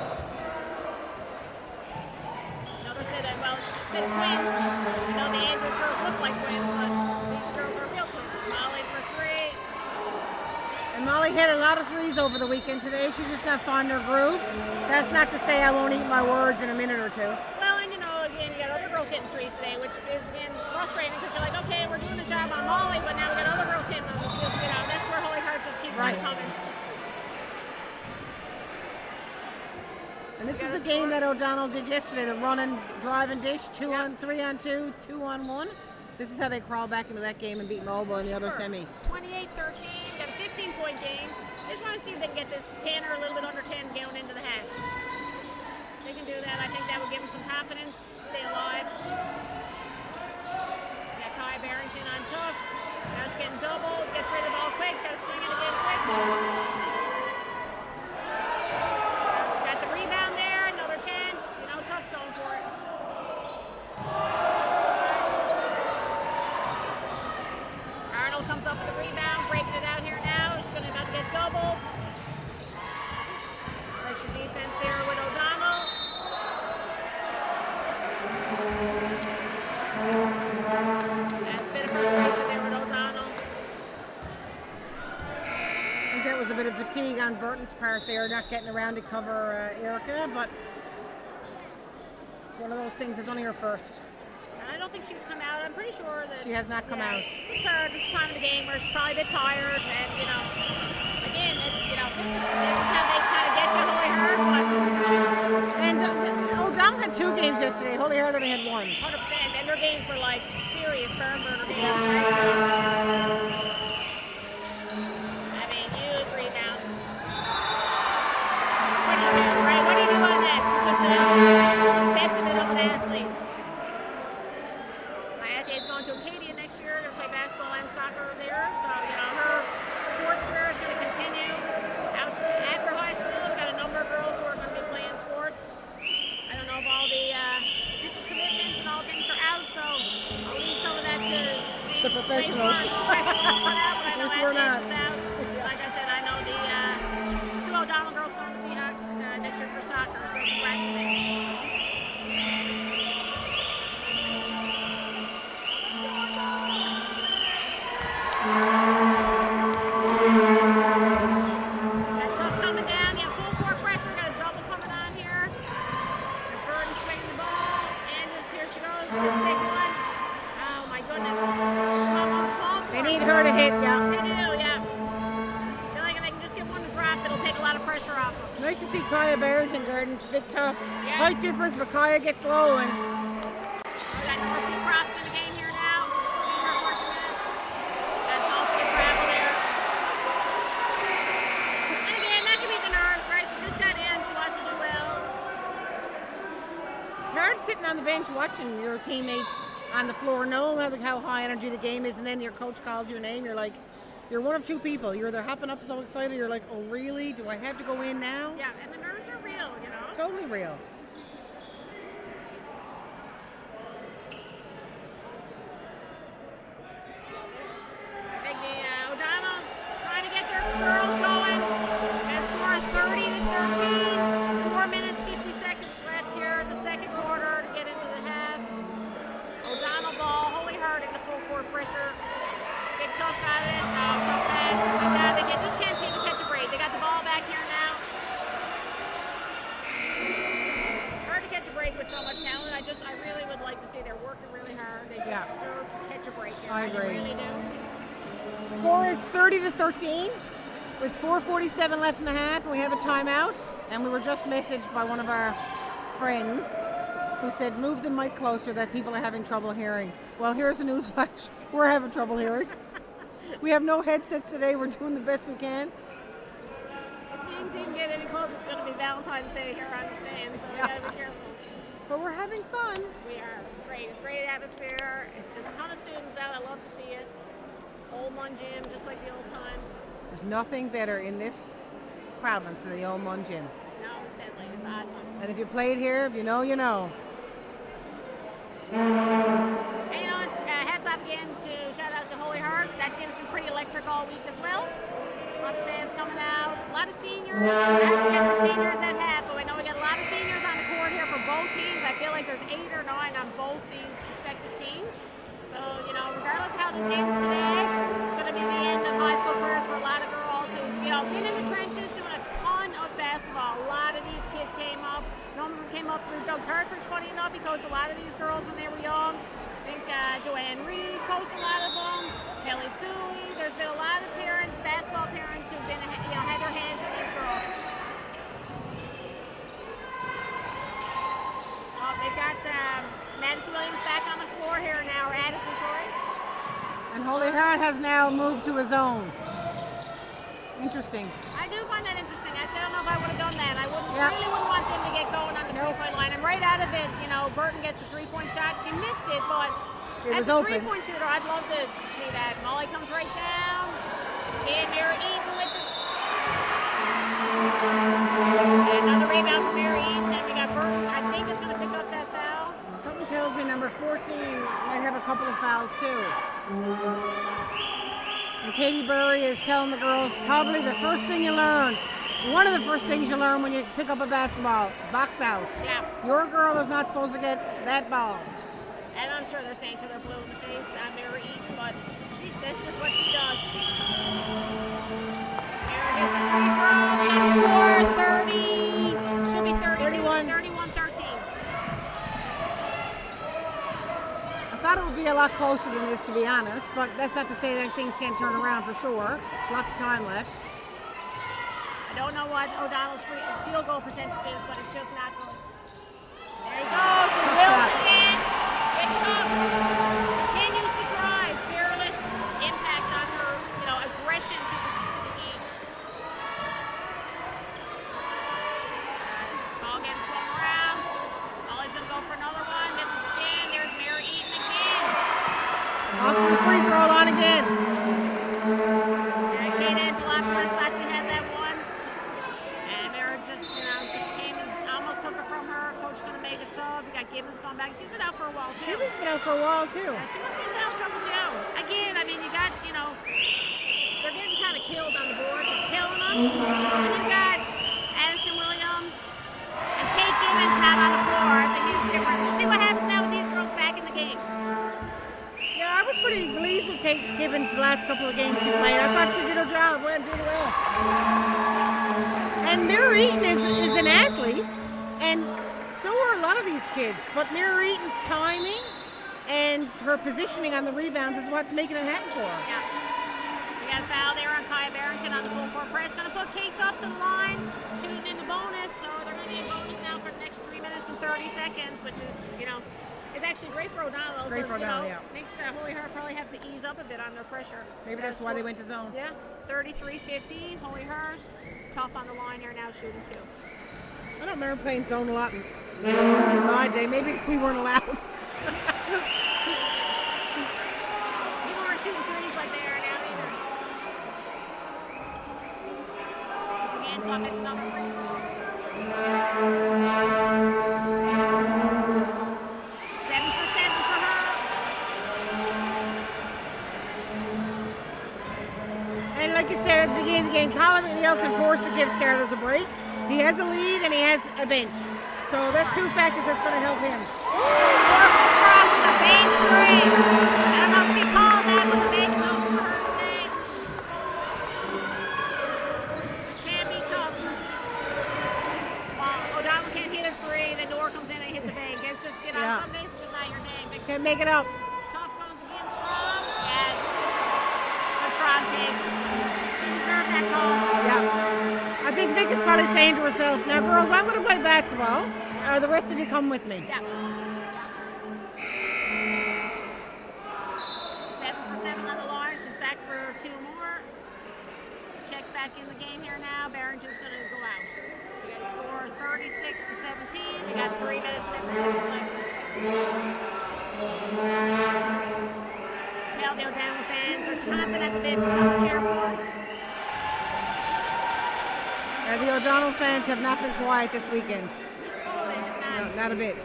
Another said that, well, said twins. I know the Andrews girls look like twins, but these girls are real twins. Molly for three. And Molly hit a lot of threes over the weekend today. She's just not finding her groove. That's not to say I won't eat my words in a minute or two. Well, and again, you got other girls hitting threes today, which is, again, frustrating because you're like, okay, we're doing a job on Molly, but now we got other girls hitting them. It's just, that's where Holy Heart just keeps Right. coming. And this is the game that O'Donnell did yesterday, the run and drive and dish, 3 on 2, 2 on 1. This is how they crawl back into that game and beat Mobile in the other semi. 28-13, got a 15-point game. I just want to see if they can get this 10 or a little bit under 10 going into the half. If they can do that, I think that will give them some confidence, stay alive. Got Kai Barrington on tough. Now she's getting doubled, gets rid of the ball quick, got to swing it again quick. Got the rebound there, another chance. Tough's going for it. Arnold comes up with the rebound, breaking it out here now. She's going to about to get doubled. Pressure defense there with O'Donnell. That's a bit of frustration there with O'Donnell. I think that was a bit of fatigue on Burton's part there, not getting around to cover Erica, but it's one of those things. It's only her first. I don't think she's come out. I'm pretty sure that She has not come out. It's her. This time of the game where she's probably a bit tired, and again, this is how they kind of get you, Holy Heart. And O'Donnell had 2 games yesterday. Holy Heart only had 1. 100%, and their games were like serious burn burner games, right? So, huge rebounds. What do you do, right? What do you do on that? She's just a specimen of an athlete. Is going to Acadia next year to play basketball and soccer there. So, her sports career is going to continue. After high school, we've got a number of girls who are going to be playing sports. I don't know if all the different commitments and all things are out, so I'll leave some of that to The professionals. But I know Which we're not. is out. Like I said, I know the 2 O'Donnell girls going to Seahawks next year for soccer, so congrats to them. Got tough coming down. Got full court pressure. Got a double coming on here. And Burton swinging the ball. And here she goes. Gonna take one. Oh my goodness. Slow on the fall for They need her to hit, yeah. They do, yeah. I feel like if they can just get one to drop, it'll take a lot of pressure off them. Nice to see Kaya Barrington guarding big tough. Yes. Height difference, but Kaya gets low and We got Northie Croft in the game here now. Seeing her first minutes. That's all for the travel there. And again, not to beat the nerves, right? She just got in. She wants to do well. it's hard sitting on the bench watching your teammates on the floor, knowing how high energy the game is, and then your coach calls your name. You're like, you're one of 2 people. You're either hopping up so excited, you're like, oh really? Do I have to go in now? Yeah, and the nerves are real, Totally real. I think O'Donnell trying to get their girls going. Gonna score 30-13. 4 minutes, 50 seconds left here in the second quarter to get into the half. O'Donnell ball, Holy Heart into full court pressure. Big Tough got it. No, tough pass. But they just can't seem to catch a break. They got the ball back here now. Hard to catch a break with so much talent. I really would like to see they're working really hard. They just deserve to catch a break here. I agree. They really do. Score is 30-13 with 4:47 left in the half, and we have a timeout. And we were just messaged by one of our friends who said, move the mic closer, that people are having trouble hearing. Well, here's a news flash. We're having trouble hearing. We have no headsets today. We're doing the best we can. If you didn't get any closer, it's going to be Valentine's Day here on the stand, so we got to be careful. But we're having fun. We are. It's great. It's a great atmosphere. It's just a ton of students out. I love to see us. Old Mun Gym, just like the old times. There's nothing better in this province than the old Mun Gym. No, it's That's awesome. And if you played here, if you know, you know. And you know, hats off again to shout out to Holy Heart. That gym's been pretty electric all week as well. Lots of fans coming out. A lot of seniors. I forget the seniors that have, but I know we got a lot of seniors on the court here for both teams. I feel like there's 8 or 9 on both these respective teams. So, you know, regardless of how this ends today, it's going to be the end of high school careers for a lot of girls who've, you know, been in the trenches doing a ton of basketball. A lot of these kids came up. None of them came up through Doug Partridge, funny enough. He coached a lot of these girls when they were young. I think Joanne Reed coached a lot of them. Kelly Suley. There's been a lot of parents, basketball parents, who've been, you know, had their hands in these girls. Oh, they've got Madison Williams back on the floor here now, or Addison, sorry. And Holy Heart has now moved to his own. Interesting. I do find that interesting. Actually, I don't know if I would have done that. I really wouldn't want them to get going on the three-point line. And right out of it, you know, Burton gets a three-point shot. She missed it, but as a three-point shooter, I'd love to see that. Molly comes right down. And Mary Eaton with it. And another rebound for Mary Eaton. And we got Burton, I think, is going to pick up that foul. Something tells me number 14 might have a couple of fouls, too. And Katie Burry is telling the girls probably the first thing you learn, one of the first things you learn when you pick up a basketball, box out. Yeah. Your girl is not supposed to get that ball. And I'm sure they're saying to their blue in the face, I'm Mary Eaton, but that's just what she does. Mary gets the free throw, and score 30, should be 31-13. I thought it would be a lot closer than this, to be honest, but that's not to say that things can't turn around for sure. There's lots of time left. I don't know what O'Donnell's field goal percentage is, but it's just not good. There he goes, and Wilson in. It's up. Continues to drive. Fearless impact on her, you know, aggression to the heat. Ball getting swung around. Molly's going to go for another one. Misses again. There's Mary Eaton again. Off the free throw line again. Yeah, Kate Angelopoulos thought she had that one. And Mary just came and almost took her from her. Coach going to make a sub. We got Gibbons going back. She's been out for a while, too. Gibbons been out for a while, too. Yeah, she must be in foul trouble, too. Again, I mean, you got, you know, they're getting kind of killed on the boards. It's killing them. And you got Addison Williams and Kate Gibbons not on the floor. It's a huge difference. We'll see what happens now with these girls back in the game. Yeah, I was pretty pleased with Kate Gibbons the last couple of games she played. I thought she did her job. Went really well. And Mary Eaton is an athlete, and so are a lot of these kids. But Mary Eaton's timing and her positioning on the rebounds is what's making it happen for her. Yeah. We got a foul there on Kaya Barrington on the full court press. Going to put Kate Tuff to the line, shooting in the bonus. So they're going to be in bonus now for the next 3 minutes and 30 seconds, which is, you know, is actually great for O'Donnell. Great for O'Donnell, yeah. Makes Holy Heart probably have to ease up a bit on their pressure. Maybe that's why they went to zone. Yeah, 33-50, Holy Heart. Tough on the line here now, shooting 2. I don't remember playing zone a lot in my day. Maybe we weren't allowed. People aren't shooting threes like they are now either. Once again, Tuff hits another free throw. 7 for 7 for her. And like you said at the beginning of the game, Colin McNeil can force to give starters a break. He has a lead and he has a bench. So that's 2 factors that's going to help him. Work with a big 3. I don't know if she called that, but the big move for her today. Which can be tough. Well, O'Donnell can't hit a 3, then Dora comes in and hits a bank. It's just, you know, some days it's just not your day. Can't make it up. Tough goes again strong. Yeah. A strong take. She deserved that call. Yeah. I think Vic is probably saying to herself, now girls, I'm going to play basketball, or the rest of you come with me. Yeah. 7 for 7 on the line. She's back for 2 more. Check back in the game here now. Barrington's going to go out. We got a score 36-17. We got 3 minutes, 7 seconds left. Tell the O'Donnell fans are chomping at the bit for something to cheer for. The O'Donnell fans have not been quiet this weekend. Oh, they have No, not a bit.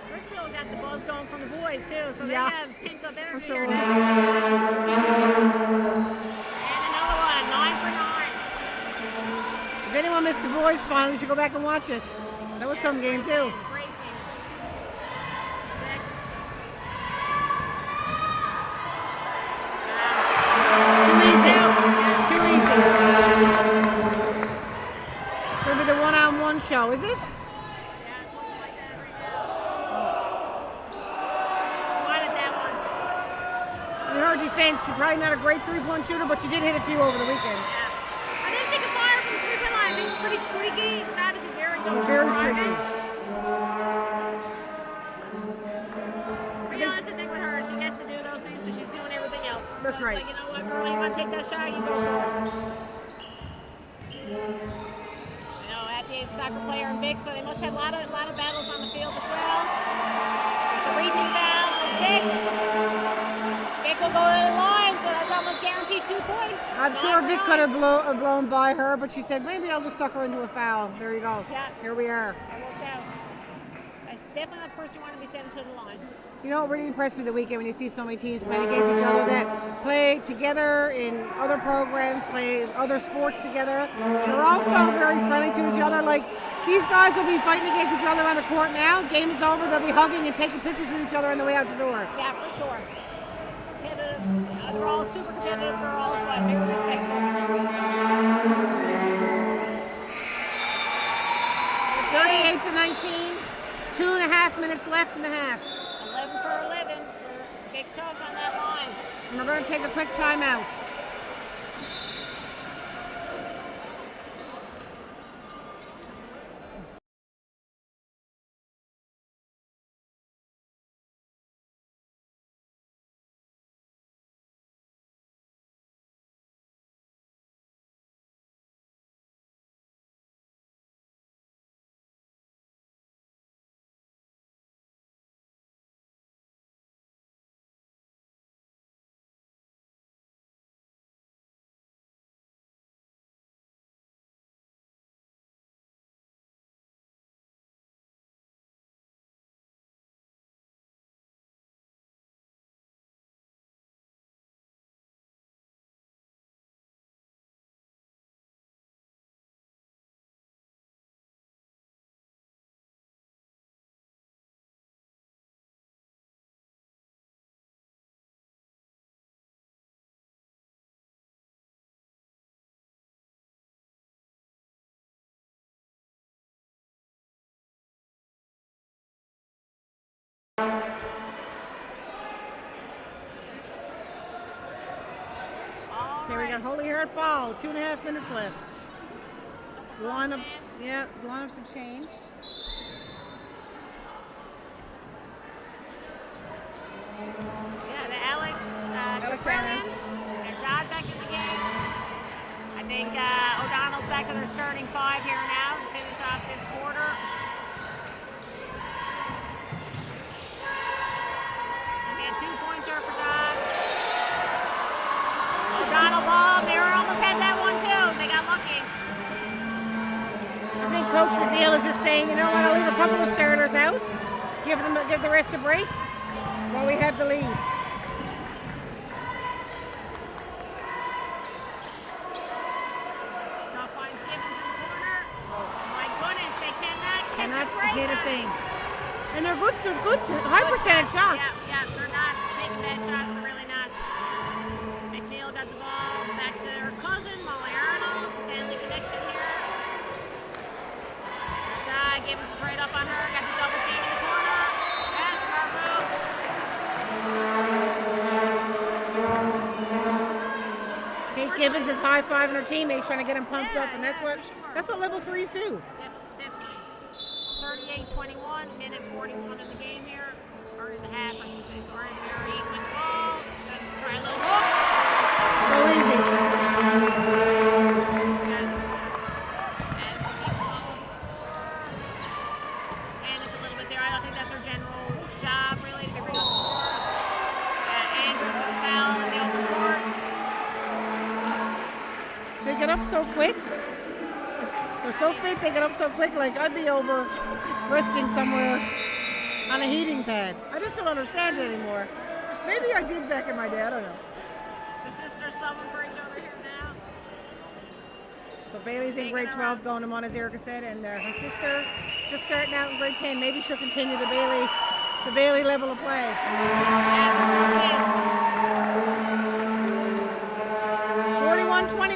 They're still got the buzz going from the boys too, so they Yeah. have pent up energy sure. here now. And another one, 9 for 9. If anyone missed the boys' final, you should go back and watch it. That was some game too. Great game. Check. Too easy. Too easy. It's gonna be the one-on-one show, is it? Yeah, it's looking like that right now. She wanted that one. In her defense, she's probably not a great three-point shooter, but she did hit a few over the weekend. Yeah. I think she can fire from the three-point line. I think she's pretty streaky. It's obviously very good. She's very streaky. But you know, that's the thing with her. She gets to do those things because she's doing everything else. That's so right. It's like, you know what, girl, you want to take that shot, you go for it. You know, Athie's a soccer player in Vic, so they must have a lot of battles on the field as well. The reaching foul, the tick. Vic will go to the line, so that's almost guaranteed 2 points. I'm sure Vic could have blown by her, but she said, maybe I'll just suck her into a foul. There you go. Yeah. Here we are. That worked out. That's definitely not the person you want to be sent to the line. You know, it really impressed me the weekend when you see so many teams playing against each other that play together in other programs, play other sports together. They're all so very friendly to each other. Like, these guys will be fighting against each other on the court now. Game is over, they'll be hugging and taking pictures with each other on the way out the door. Yeah, for sure. Competitive. They're all super competitive girls, but very respectful. 38 to 19, 2.5 minutes left in the half. 11 for 11 for Big Tough on that line. And we're going to take a quick timeout. Okay, we got Holy Heart ball. 2.5 minutes left. Lineups, yeah, lineups have changed. Yeah, the Alex Alex Caprillion and Dodd back in the game. I think O'Donnell's back to their starting 5 here now to finish off this quarter. It's going to be a 2-pointer for Dodd. O'Donnell ball. Mira almost had that one too. They got lucky. I think Coach McNeil is just saying, you know what, I'll leave a couple of starters out, give the rest a break while we have the lead. Tough finds Gibbons in the corner. My goodness, they cannot Cannot break hit a them. thing. And they're good, high percentage shots. Yeah, they're not taking bad shots. They're really not. McNeil got the ball back to her cousin, Molly Arnold. Family connection here. Gibbons is right up on her. Got the double team in the corner. Yes, smart move. Kate Gibbons is high-fiving her teammates, trying to get them pumped up, and that's for sure. that's what level 3s do. Definitely. 38-21, minute 41 in the game here. Or in the half, I should say. Sorry, Mary with the ball. She's going to try a little hook. So easy. As the team followed before. Panicked a little bit there. I don't think that's her general job, really, to be bringing up the floor. Andrews with the foul in the open court. They get up so quick. They're so fit, they get up so quick. Like, I'd be over resting somewhere on a heating pad. I just don't understand it anymore. Maybe I did back in my day, I don't know. The sisters subbing for each other here now. So Bailey's in grade 12 going them on, as Erica said, and her sister just starting out in grade 10. Maybe she'll continue the Bailey level of play. Yeah, they're tough kids. 41-21.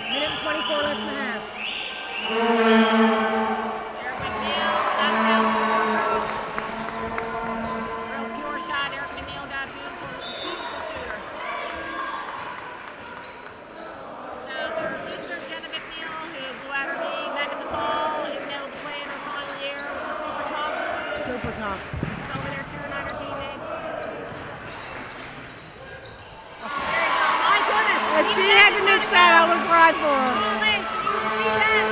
Minute and 24 left in the half. Eric McNeil knocks down 2 front rows. Real pure shot. Eric McNeil got beautiful shooter. Shout out to her sister, Jenna McNeil, who blew out her knee back in the fall. Is now playing her final year, which is super tough. Super tough. She's over there cheering on her teammates. Oh, there you go. My goodness. If she had to miss that, I would cry for her. Liz, you need to see that.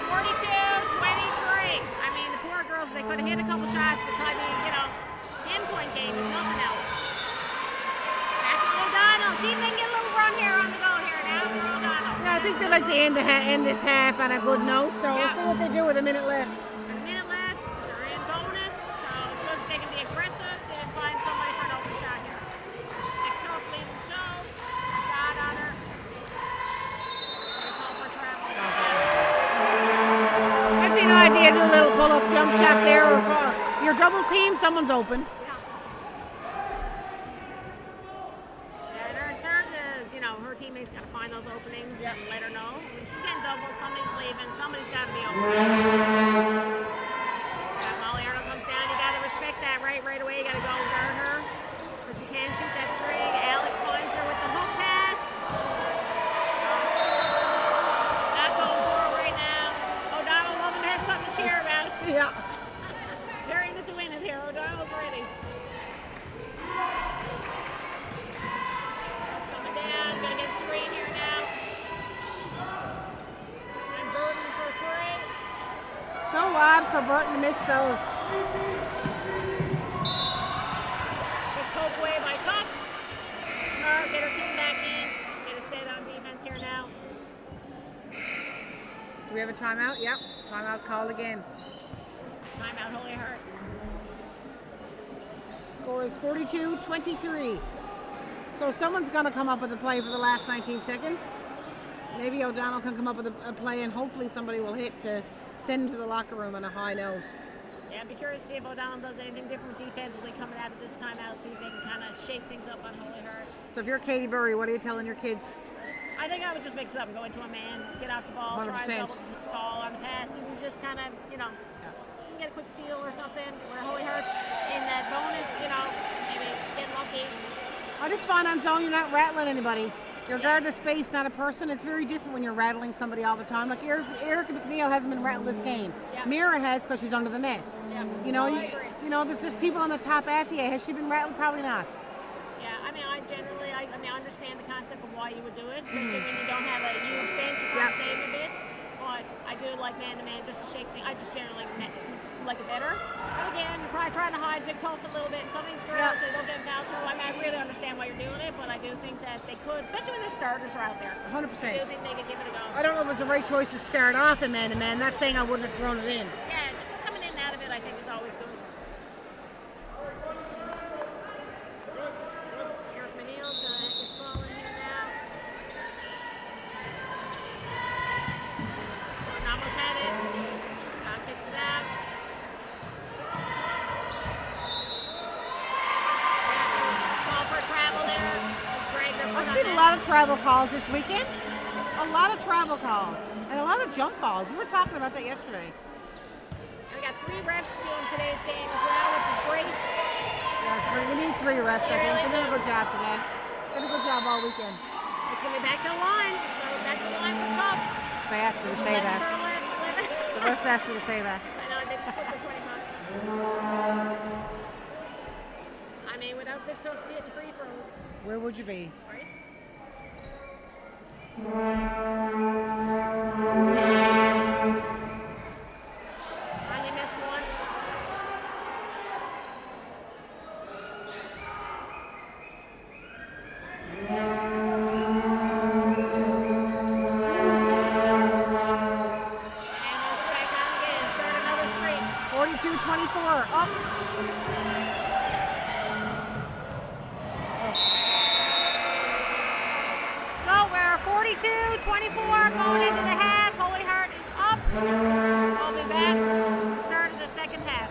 42-23. I mean, the poor girls, they could have hit a couple shots. It'd probably be, 10-point game, if nothing else. Back to O'Donnell. See if they can get a little run here on the go here now for O'Donnell. Yeah, I think they'd like to end this half on a good note, so we'll see what they do with a minute left. A minute left. They're in bonus, so it's good if they can be aggressive, see if they can find somebody for an open shot here. Nick Tough leading the show. Dot on her. They call for travel. Might be an idea to do a little pull-up jump shot there, or if you're double team, someone's open. Yeah, they're concerned her teammates got to find those openings and let her know. When she's getting doubled, somebody's leaving, somebody's got to be open. Yeah, Molly Arnold comes down, you got to respect that right away. You got to go guard her, but she can't shoot that three. Alex finds her with the hook pass. Not going for it right now. O'Donnell loving to have something to cheer about. Yeah. They're in it to win it here. O'Donnell's ready. Coming down, gonna get a screen here now. And Burton for 3. So odd for Burton to miss those. Good poke away by Tuck. Smart, get her team back in. Get a set on defense here now. Do we have a timeout? Yep. Timeout called again. Timeout, Holy Heart. Score is 42-23. So someone's going to come up with a play for the last 19 seconds. Maybe O'Donnell can come up with a play, and hopefully somebody will hit to send to the locker room on a high note. Yeah, I'd be curious to see if O'Donnell does anything different defensively coming out of this timeout, see if they can kind of shake things up on Holy Heart. So if you're Katie Burry, what are you telling your kids? I think I would just mix it up and go into a man, get off the ball, 100%. try and double ball on the pass, and just kind of, see if you can get a quick steal or something, where Holy Heart's in that bonus, maybe get lucky. I just find on zone you're not rattling anybody. You're guarding a space, not a person. It's very different when you're rattling somebody all the time. Like Erica McNeil hasn't been rattled this game. Yeah. Mira has because she's under the net. Yeah. I agree. There's just people on the top at the edge. Has she been rattled? Probably not. Yeah, I understand the concept of why you would do it, especially when you don't have a huge bench, you're trying to save a bit. But I do like man-to-man just to shake things. I just generally like it better. But again, you're probably trying to hide Vic Toth a little bit. And some of these girls, they don't get in foul trouble. I really understand why you're doing it, but I do think that they could, especially when their starters are out there. 100%. I do think they could give it a go. I don't know if it was the right choice to start off in man-to-man. Not saying I wouldn't have thrown it in. Yeah, just coming in and out of it, I think, is always good. Eric McNeil's going to get the ball in here now. Gordon almost had it. God kicks it out. Call for travel there. I've seen a lot of travel calls this weekend. A lot of travel calls. And a lot of jump balls. We were talking about that yesterday. We got 3 refs doing today's game as well, which is great. Yes, we need 3 refs, I think. They did a good job today. Did a good job all weekend. It's going to be back to the line. So back to the line for top. They asked me to say that. The refs asked me to say that. I know, they just slipped the $20. Without Victor hitting free throws. Where would you be? Right? Finally missed one. 24. Up. So we're 42-24 going into the half. Holy Heart is up. We'll be back. Start of the second half.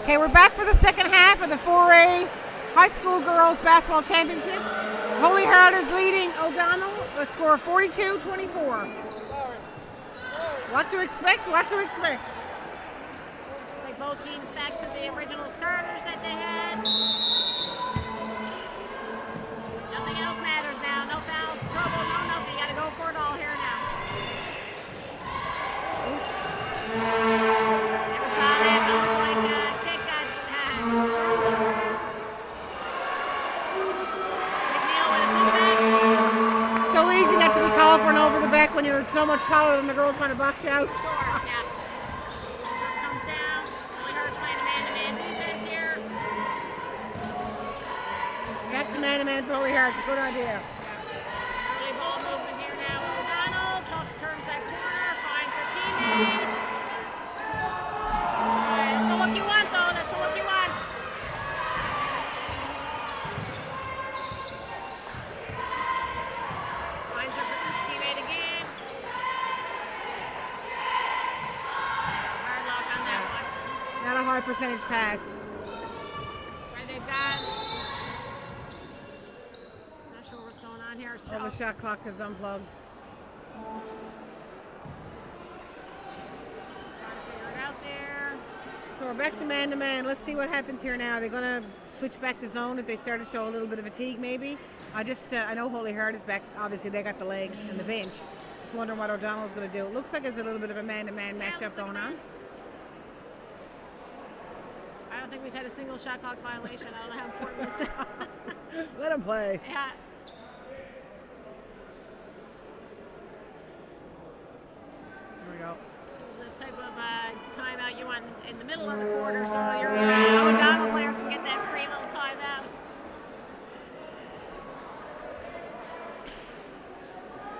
Okay, we're back for the second half of the 4A High School Girls Basketball Championship. Holy Heart is leading O'Donnell. The score of 42-24. What to expect? What to expect? Looks like both teams back to the original starters that they had. Nothing else matters now. No foul trouble, no nothing. You got to go for it all here now. Never saw that, but looked like Chick got thrown to the ground. McNeil with a putback. So easy not to be called for an over the back when you're so much taller than the girl trying to box you out. Sure, yeah. Turf comes down. Holy Heart's playing a man-to-man defense here. That's the man-to-man for Holy Heart. It's a good idea. Early ball movement here now. O'Donnell. Tough turns that corner. Finds her teammate. That's the look you want, though. That's the look you want. Finds her teammate again. Hard luck on that one. Not a high percentage pass. Try they've got. Not sure what's going on here. Oh, the shot clock is unplugged. Trying to figure it out there. So we're back to man-to-man. Let's see what happens here now. They're going to switch back to zone if they start to show a little bit of fatigue, maybe. I know Holy Heart is back. Obviously, they got the legs and the bench. Just wondering what O'Donnell's going to do. It looks like there's a little bit of a man-to-man matchup going on. I don't think we've had a single shot clock violation. I don't know how important this is. Let him play. Yeah. Here we go. This is the type of timeout you want in the middle of the quarter, so your O'Donnell players can get that free little timeout.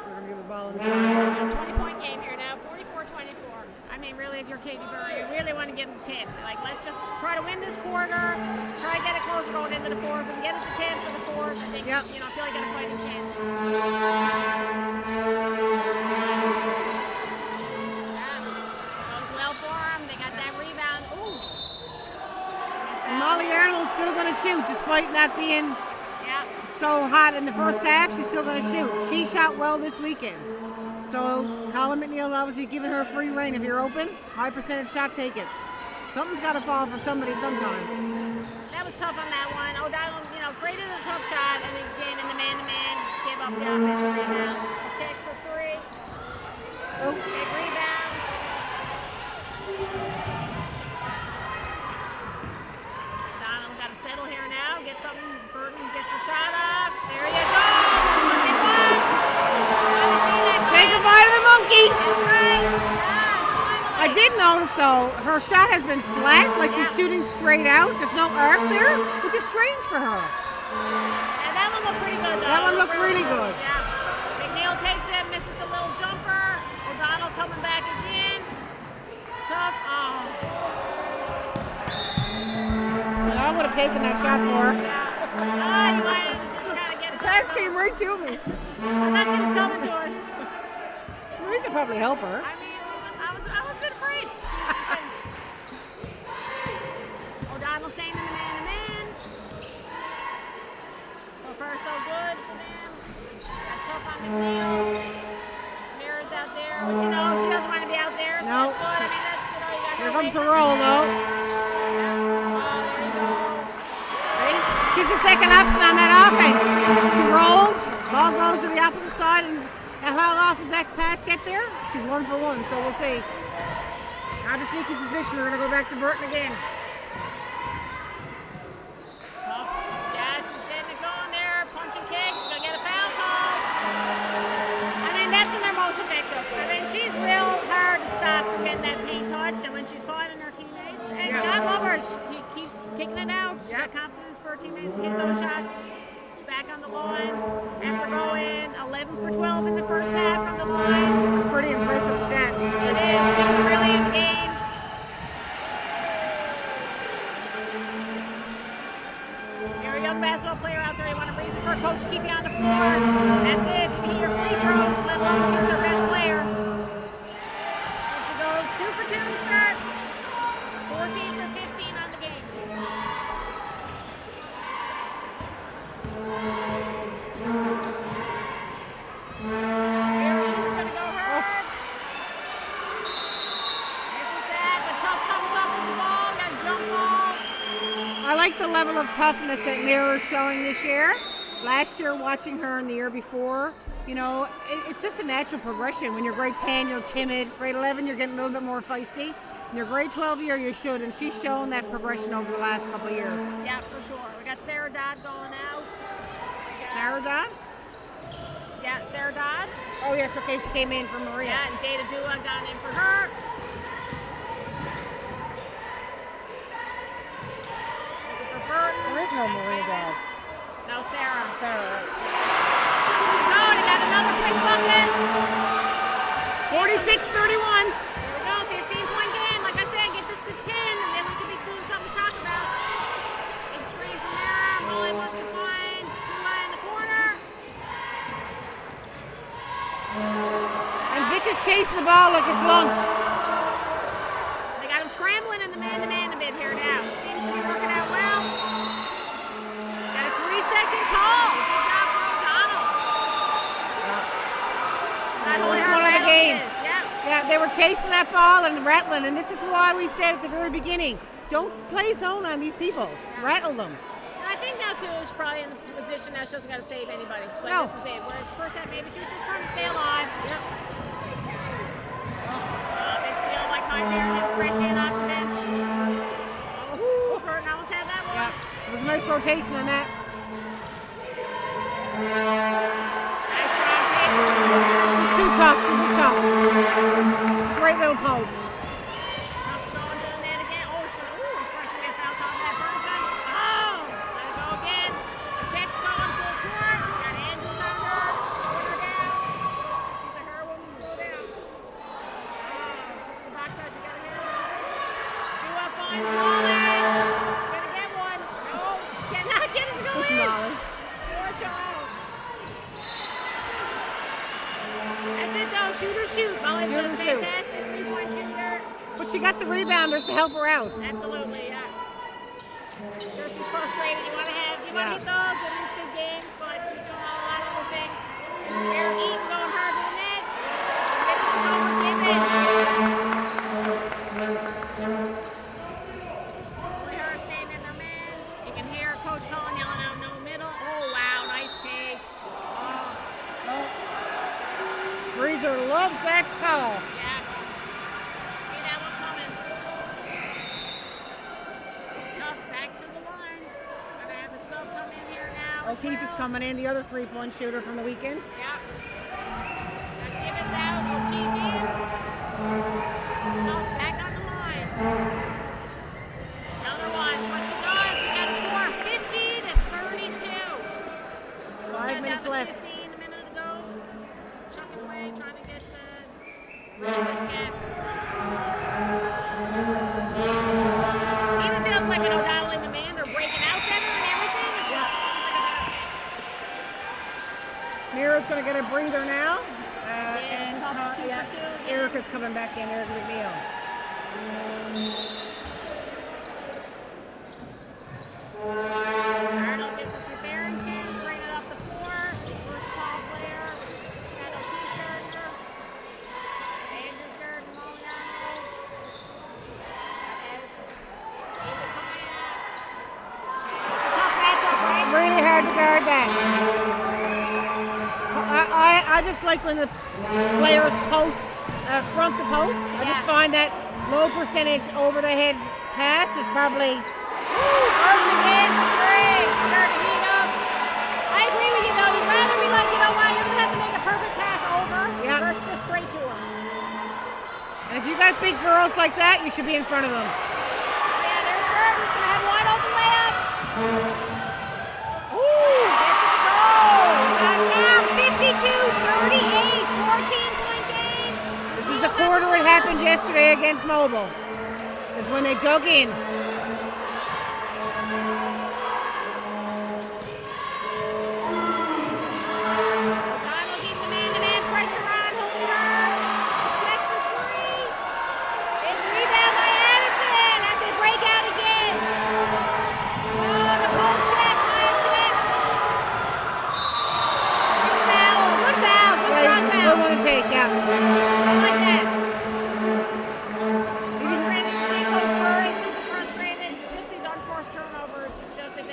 We're going to give the ball inside. 20-point game here now, 44-24. I mean, really, if you're Katie Burr, you really want to get them 10. Like, let's just try to win this quarter. Let's try to get it closer going into the fourth and get it to 10 for the fourth. I think, Yep. you know, I feel like got a fighting chance. Goes well for them. They got that rebound. Ooh. And Molly Arnold's still going to shoot despite not being Yeah. so hot in the first half. She's still going to shoot. She shot well this weekend. So Colin McNeil obviously giving her free reign. If you're open, high percentage shot, take it. Something's got to fall for somebody sometime. That was tough on that one. O'Donnell, you know, created a tough shot, and again in the man-to-man, gave up the offensive rebound. Check for three. Oh, Big rebound. O'Donnell got to settle here now. Get something. Burton gets her shot off. There you go. That's what they want. Gotta see that say kid. goodbye to the monkey. That's right. Yeah, I finally. did notice though, her shot has been flat, like she's shooting straight out. There's no arc there, which is strange for her. And that one looked pretty good, though. That one looked Real really smooth. good. Yeah. McNeil takes it, misses the little jumper. O'Donnell coming back again. Tough. Oh. And I would have taken that shot for her. Yeah. Oh, you wanted to just kind of get it. The pass came right to me. I thought she was coming to us. We could probably help her. I mean, I was good afraid. O'Donnell staying in the man-to-man. So far, so good for them. Got tough on McNeil. Mira's out there, but you know, she doesn't want to be out there, so No. that's good. I mean, that's, you know, you got Here her comes the away from roll it. though. Oh, there you go. Ready? She's the second option on that offense. She rolls, ball goes to the opposite side, and how often does that pass get there? She's 1 for 1, so we'll see. I have a sneaky suspicion they're going to go back to Burton again. Tough. Yeah, she's getting it going there. Punch and kick. She's going to get a foul call. I mean, that's when they're most effective. I mean, she's real hard to stop from getting that paint touch, and when she's finding her teammates, and Yeah. God love her, she keeps kicking it out. She's Yeah. got confidence for her teammates to hit those shots. She's back on the line after going 11 for 12 in the first half from the line. It's a pretty impressive stat. It is. She's really in the game. You're a young basketball player out there. You want a reason for a coach to keep you on the floor. That's it. You can hit your free throws, let alone she's their best player. And she goes 2 for 2 to start. 14 for 15 on the game. level of toughness that Mira's showing this year. Last year, watching her and the year before, it's just a natural progression. When you're grade 10, you're timid. Grade 11, you're getting a little bit more feisty. In your grade 12 year, you should, and she's shown that progression over the last couple of years. Yeah, for sure. We got Sarah Dodd going out. Sarah Dodd? Yeah, Sarah Dodd. Oh, yes, okay, she came in for Maria. Yeah, and Jada Dua got in for her. Looking for Burton. There is no Maria Dodd. No, Sarah. Sarah, right. Oh, they got another quick bucket. 46-31. There we go, 15-point game. Like I said, get this to 10, and then we could be doing something to talk about. Big screen from there. Molly wants to find Dua in the corner. And Vic is chasing the ball like it's lunch. They got him scrambling in the man-to-man a bit here now. Seems to be working out well. Got a 3-second call. Good job for O'Donnell. Not only her, One of the game. Yeah, they were chasing that ball and rattling, and this is why we said at the very beginning, don't play zone on these people. Rattle them. And I think now too, she's probably in the position now she doesn't got to save anybody. She's like, No. this is it. Whereas first half, maybe she was just trying to stay alive. Yep. Big steal by Kai Merriman, fresh in off the bench. Oh, Burton almost had that one. Yeah, it was a nice rotation on that. Nice round table. She's too tough. She's just tough. It's a great little post. Tough stall doing that again. Oh, he's rushing in foul call. That Burton's got it. Oh, let it go again. Check's going full court. Got Andrews on her. Slowing her down. She's a her woman. Slow down. This is the box out. She got to hit her. Dua finds Molly. She's going to get one. No, she cannot get it to go in. Molly. Poor Charles. That's it though. Shoot or shoot. Molly's Shoot a or shoot. fantastic 3-point shooter. But she got the rebounders to help her out. Absolutely, yeah. Sure, she's frustrated. You want to hit those in these big games, but she's doing a lot of other things. Aaron Eaton going hard to the net. Finishes over Gibbons. Only her staying in their man. You can hear Coach Cullen yelling out no middle. Oh wow, nice take. Breezer loves that call. Yeah. See that one coming. Tough, back to the line. Gonna have the sub come in here now. O'Keefe is coming in, the other 3-point shooter from the weekend. Yeah. Got Gibbons out, O'Keefe in. Tough, back on the line. Another one. So what she does, we got a score 50-32. 5 minutes left. 15, a minute to go. Chucking away, trying to get reach this gap. Even feels like an O'Donnell in the man. They're breaking out better and everything. It just Mira's going to get a breather now. and tough 2 for 2 again. Erica's coming back in, Erica McNeil. Arnold gives it to Barrington. He's bringing it up the floor. Versatile player. Got O'Keefe guarding her. Andrews guarding Molly Arnold. Addison. Ava coming in. It's a tough matchup, right? Really hard to guard that. I just like when the players front the post. I just find that low percentage over the head pass is probably. Burton again for 3. Starting to heat up. I agree with you though. You'd rather be like, you know what, you're going to have to make a perfect pass over versus just straight to her. And if you got big girls like that, you should be in front of them. Yeah, there's Burton. He's going to have a wide open layup. Ooh! Gets it to go. Got now 52-38. 14-point game. This is the quarter it happened yesterday against Mobile. Is when they dug in. O'Donnell keep the man-to-man pressure on, holding her. Check for 3. Big rebound by Addison as they break out again. Oh, the poke check by a check. Good foul. Good foul. Good strong Good foul. one to take, yeah. I like that. Frustrated to see Coach Murray, super frustrated. It's just these unforced turnovers. It's just a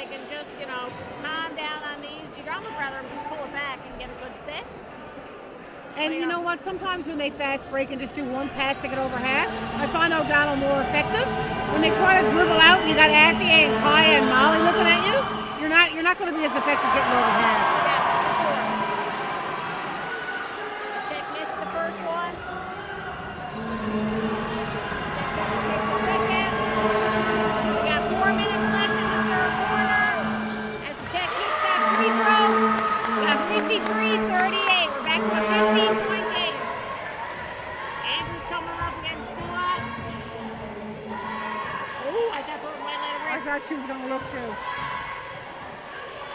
And you know what? Sometimes when they fast break and just do one pass to get over half, I find O'Donnell more effective. When they try to dribble out and you got Athy and Kaya and Molly looking at you, you're not going to be as effective getting over half. Yeah, sure. Check missed the first one. Steps up to take the second. We got 4 minutes left in the third quarter. As the check hits that free throw, we got 53-38. We're back to a 15-point game. Andrew's coming up against Dula. Oh, I thought Burton might let it I rip. thought she was going to look too.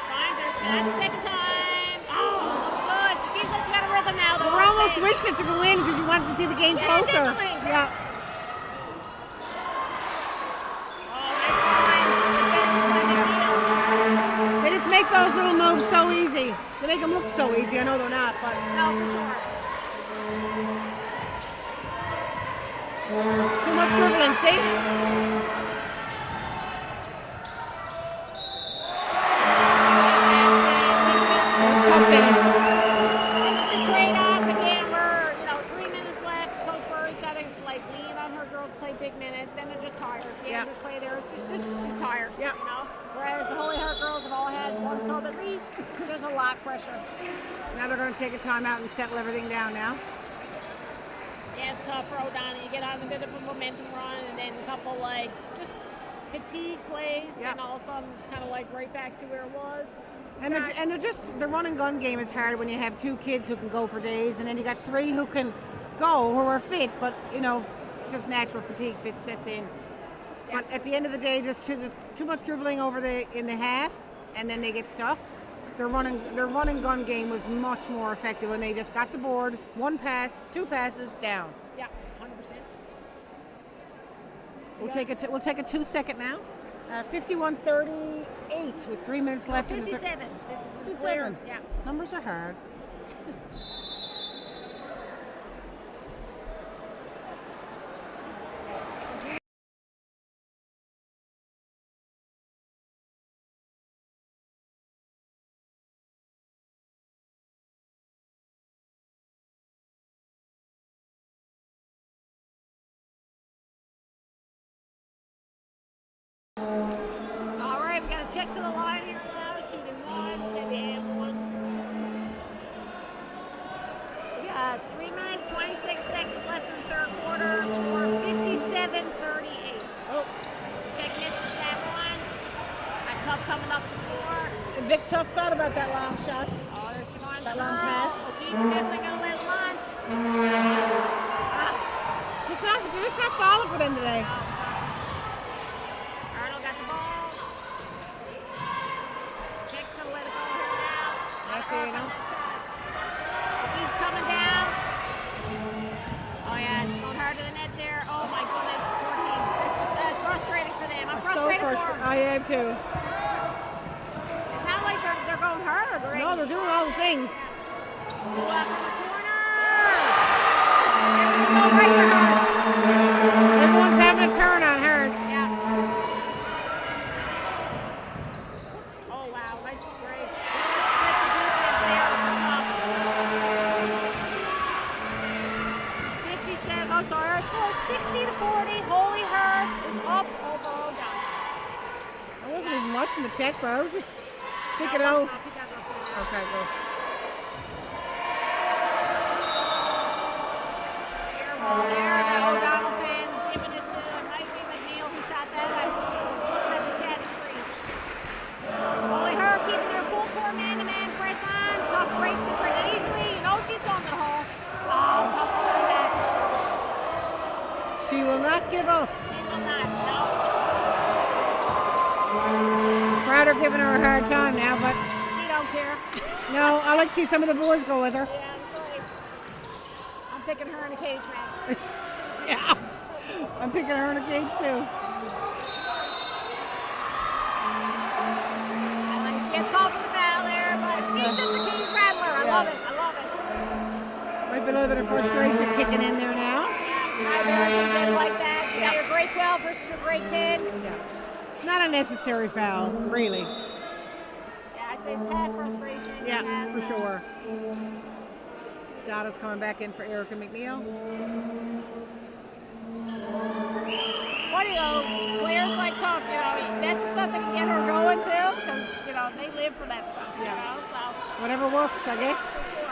Finds her Scott the second time. Oh, looks good. She seems like she got a rhythm now, though. We're almost wishing it to go in because you wanted to see the game closer. Definitely. Yeah. Oh, nice times. Good finish by McNeil. They just make those little moves so easy. They make them look so easy. I know they're not, but No, for sure. too much dribbling. See? Tough finish. This is the trade-off again. We're 3 minutes left. Coach Murray's got to lean on her girls to play big minutes, and they're just tired. Just play there. She's tired. Yeah. Whereas the Holy Heart girls have all had one sub at least. Just a lot fresher. Now they're going to take a timeout and settle everything down now. Yeah, it's tough for O'Donnell. You get on a bit of a momentum run, and then a couple just fatigue plays, and all of a sudden it's kind of right back to where it was. And the run and gun game is hard when you have two kids who can go for days, and then you got three who can go who are fit, but just natural fatigue sets in. Yeah. But at the end of the day, just too much dribbling in the half, and then they get stuck. Their run and gun game was much more effective when they just got the board, one pass, two passes, down. Yeah, 100%. We'll take a 2-second now. 51-38 with 3 minutes left. 57. In the 57. Yeah. Numbers are hard. All right, we got to check to the line here now. Shooting one, Chevy and one. We got 3 minutes, 26 seconds left in the third quarter. Score 57-38. Oh, Check misses that one. Got Tough coming up the floor. Vic Tough thought about that long shot. Oh, there's Siobhan's That girl. long pass. O'Keefe's definitely going to let launch. They're just not falling for them today. Arnold got the ball. Chick's going to let it go here now. Right there, On that shot. O'Keefe's coming down. Oh, yeah, it's going hard to the net there. Oh, my goodness, poor team. It's just frustrating for them. I'm frustrated for them. I am too. It's not like they're going hard. No, they're doing all the things. Two left in the corner. Everything going right for hers. Everyone's having a turn on hers. Yeah. Oh, wow. Nice break. Good split the defense there on top. 57. Oh, sorry. Our score is 60-40. Holy Heart is up over O'Donnell. I wasn't even watching the check, bro. I was just thinking, No, oh. it's not because of that. Okay, go. Air ball there. The O'Donnell fan giving it to Mikey McNeil, who shot that. I was looking at the chat screen. Holy Heart keeping their full court man-to-man press on. Tough breaks it pretty easily. You know she's going to the hole. Oh, tough one on that. She will not give up. She will not. No. Crowder giving her a hard time now, but She don't care. no, I like to see some of the boys go with her. Yeah, that's right. I'm picking her in a cage match. Yeah. I'm picking her in a cage too. I like she gets called for the foul there, but she's just a cage rattler. I love it. I love it. Might be a little bit of frustration kicking in there now. I Barrington did like that. You got your grade 12 versus your grade 10. Yeah. Not a necessary foul, really. Yeah, I'd say it's half frustration. Yeah, half, for sure. Dada's coming back in for Erica McNeil. Funny though, players like Tough, you know, that's the stuff that can get her going too, because, you know, they live for that stuff, you know, so. Whatever works, I guess. For sure.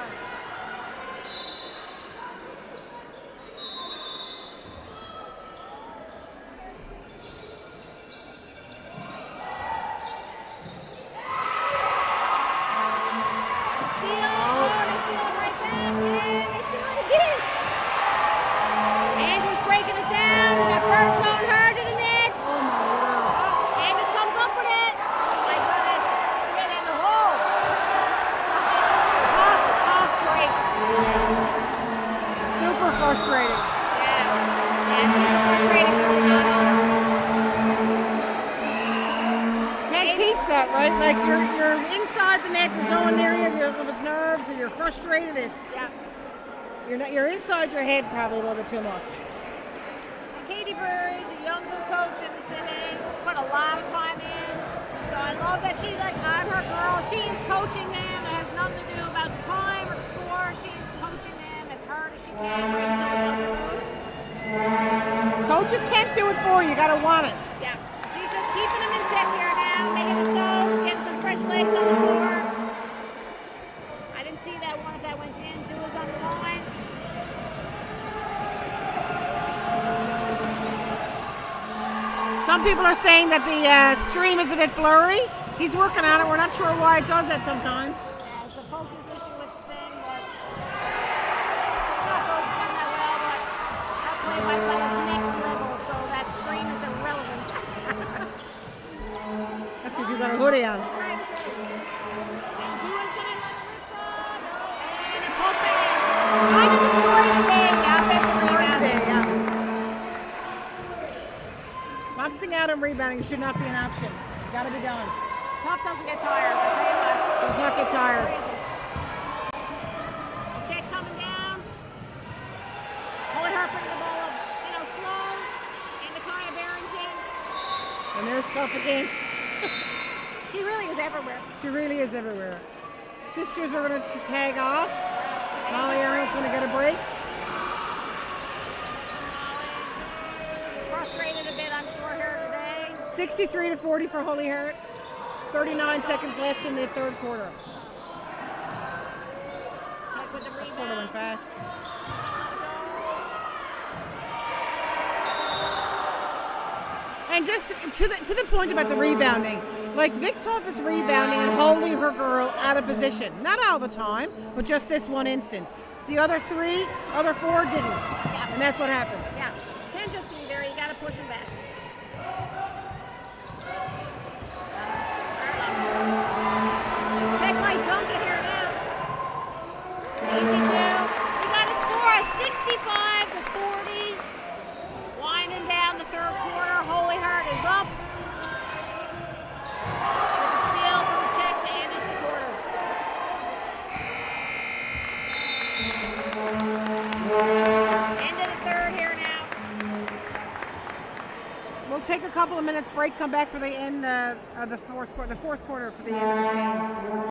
Frustrating. Yeah, super frustrating for O'Donnell. Can't teach that, right? Like you're inside the net, there's no one near you, of his nerves, or you're frustrated if you're inside your head probably a little bit too much. And Katie Brewer is a young good coach in the city. She's put a lot of time in. So I love that she's like on her girl. She is coaching them. It has nothing to do about the time or the score. She is coaching them as hard as she can right until the buzzer goes. Coaches can't do it for you. You gotta want it. Yeah. She's just keeping them in check here now, making it so, getting some fresh legs on the floor. I didn't see that one if that went in. Dula's on the line. Some people are saying that the stream is a bit blurry. He's working on it. We're not sure why it does that sometimes. Yeah, it's a focus issue with the thing, but it's not focusing that well, but our play-by-play is next level, so that screen is irrelevant. That's because you got a hoodie on. That's right, that's right. And Dula's going to let it rip and a pump in. Kind of the story of the day, the offensive rebounding. Boxing out and rebounding should not be an option. Gotta be done. Tough doesn't get tired, I'll tell you what. Does not get tired. Crazy. Check coming down. Holy Heart bringing the ball up, you know, slow. And Nakaya Barrington. And there's Tough again. She really is everywhere. She really is everywhere. Sisters are going to tag off. Molly Arnold's going to get a break. Frustrated a bit, I'm sure, here today. 63-40 for Holy Heart. 39 seconds left in the third quarter. Check with the rebound. Quarter went fast. She's gonna let it go. And just to the point about the rebounding, like Vic Tough is rebounding and holding her girl out of position. Not all the time, but just this one instance. The other four didn't. Yeah. And that's what happens. Yeah, can't just be there, you gotta push them back. Check my Duncan here now. Easy two. We got a score of 65-40. Winding down the third quarter. Holy Heart is up. With a steal from a check to finish the quarter. End of the third here now. We'll take a couple of minutes break, come back for the end of the fourth quarter for the end of this game.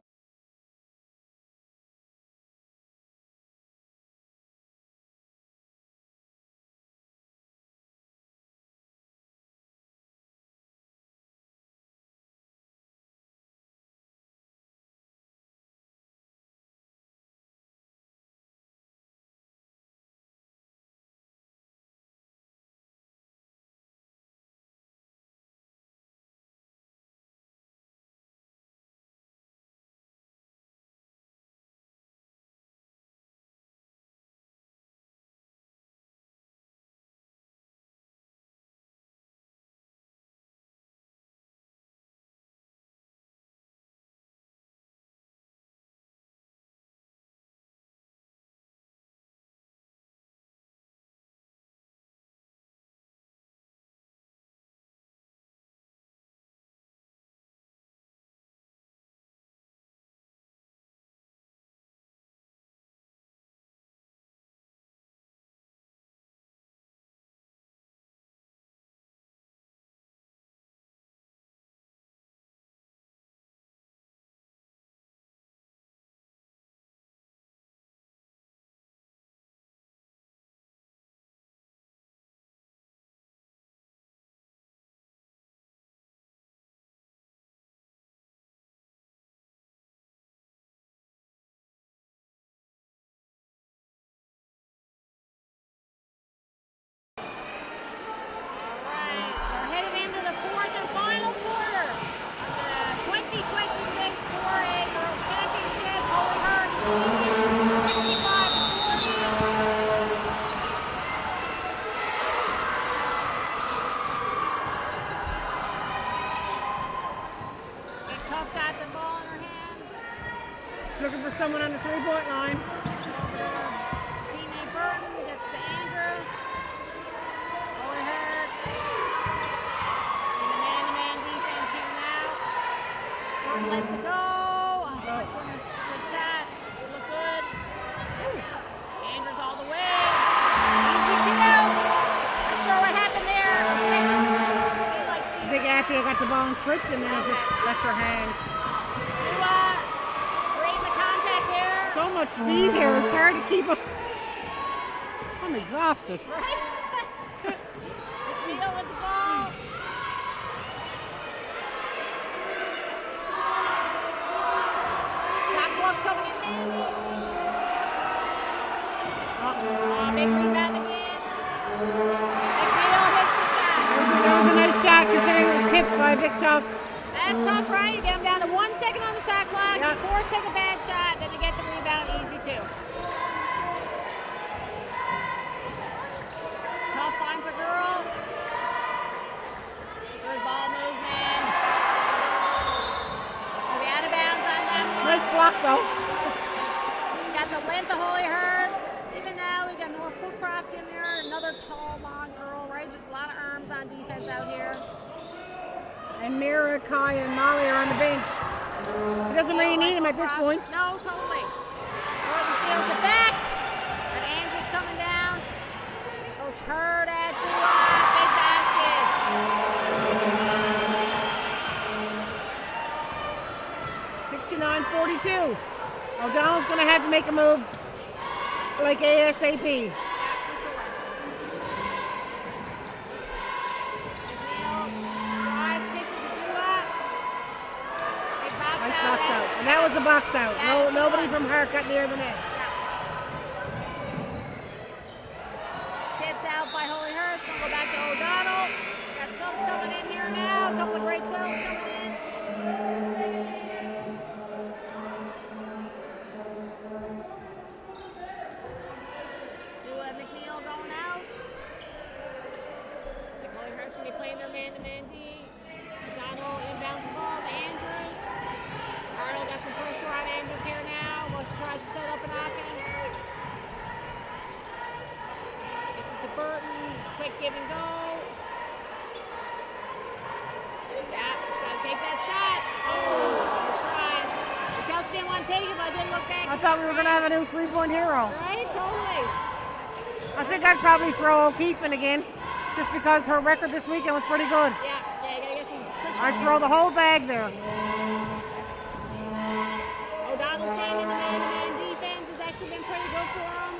ball and tripped, and then it just left her hands. Great in the contact there. So much speed here, it's hard to keep up. I'm exhausted. Right? Neil with the ball. Shot clock coming in there. Big rebound again. McNeil hits the shot. That was a nice shot considering it was tipped by Vic Tough. That's tough, right? You get them down to 1 second on the shot clock. Yep. You force take a bad shot, then you get the rebound easy too. Tough finds a girl. Good ball movement. We'll be out of bounds on that one. Nice block though. Got the length of Holy Herd. Even now, we got Nora Footcroft in there. Another tall, long girl, right? Just a lot of arms on defense out here. And Mira, Kai, and Molly are on the bench. He doesn't really need him at this point. No, totally. Gordon steals it back. And Andrews coming down. Goes Hurd at Dua. Big basket. 69-42. O'Donnell's going to have to make a move like ASAP. Box out. And that was the box out. Nobody from her got near the net. Tipped out by Holy Hurst. Gonna go back to O'Donnell. Got subs coming in here now. A couple of grade 12s coming in. McNeil going out. Looks like Holy Hurst gonna be playing their man-to-man D. O'Donnell inbounds the ball to Andrews. Arnold got some pressure on Andrews here now. While she tries to set up an offense. It's to Burton. Quick give and go. Yeah, she's got to take that shot. Oh, nice try. Chelsea didn't want to take it, but didn't look back. I thought we were going to have a new three-point hero. Right? Totally. I think I'd probably throw O'Keefe in again, just because her record this weekend was pretty good. Yeah, you gotta get some quick I'd throw the whole bag there. O'Donnell staying in the man-to-man defense has actually been pretty good for him.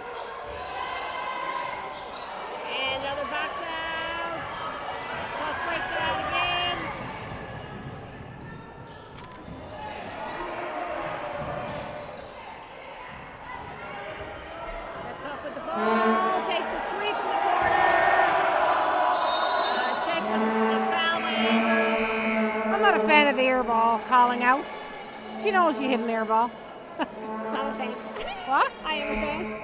And another box out. Tough breaks it out again. Got Tough with the ball. Takes the three from the corner. Check. Gets fouled by Andrews. I'm not a fan of the air ball calling out. She knows she hit an air ball. I'm a fan. What? I am a fan.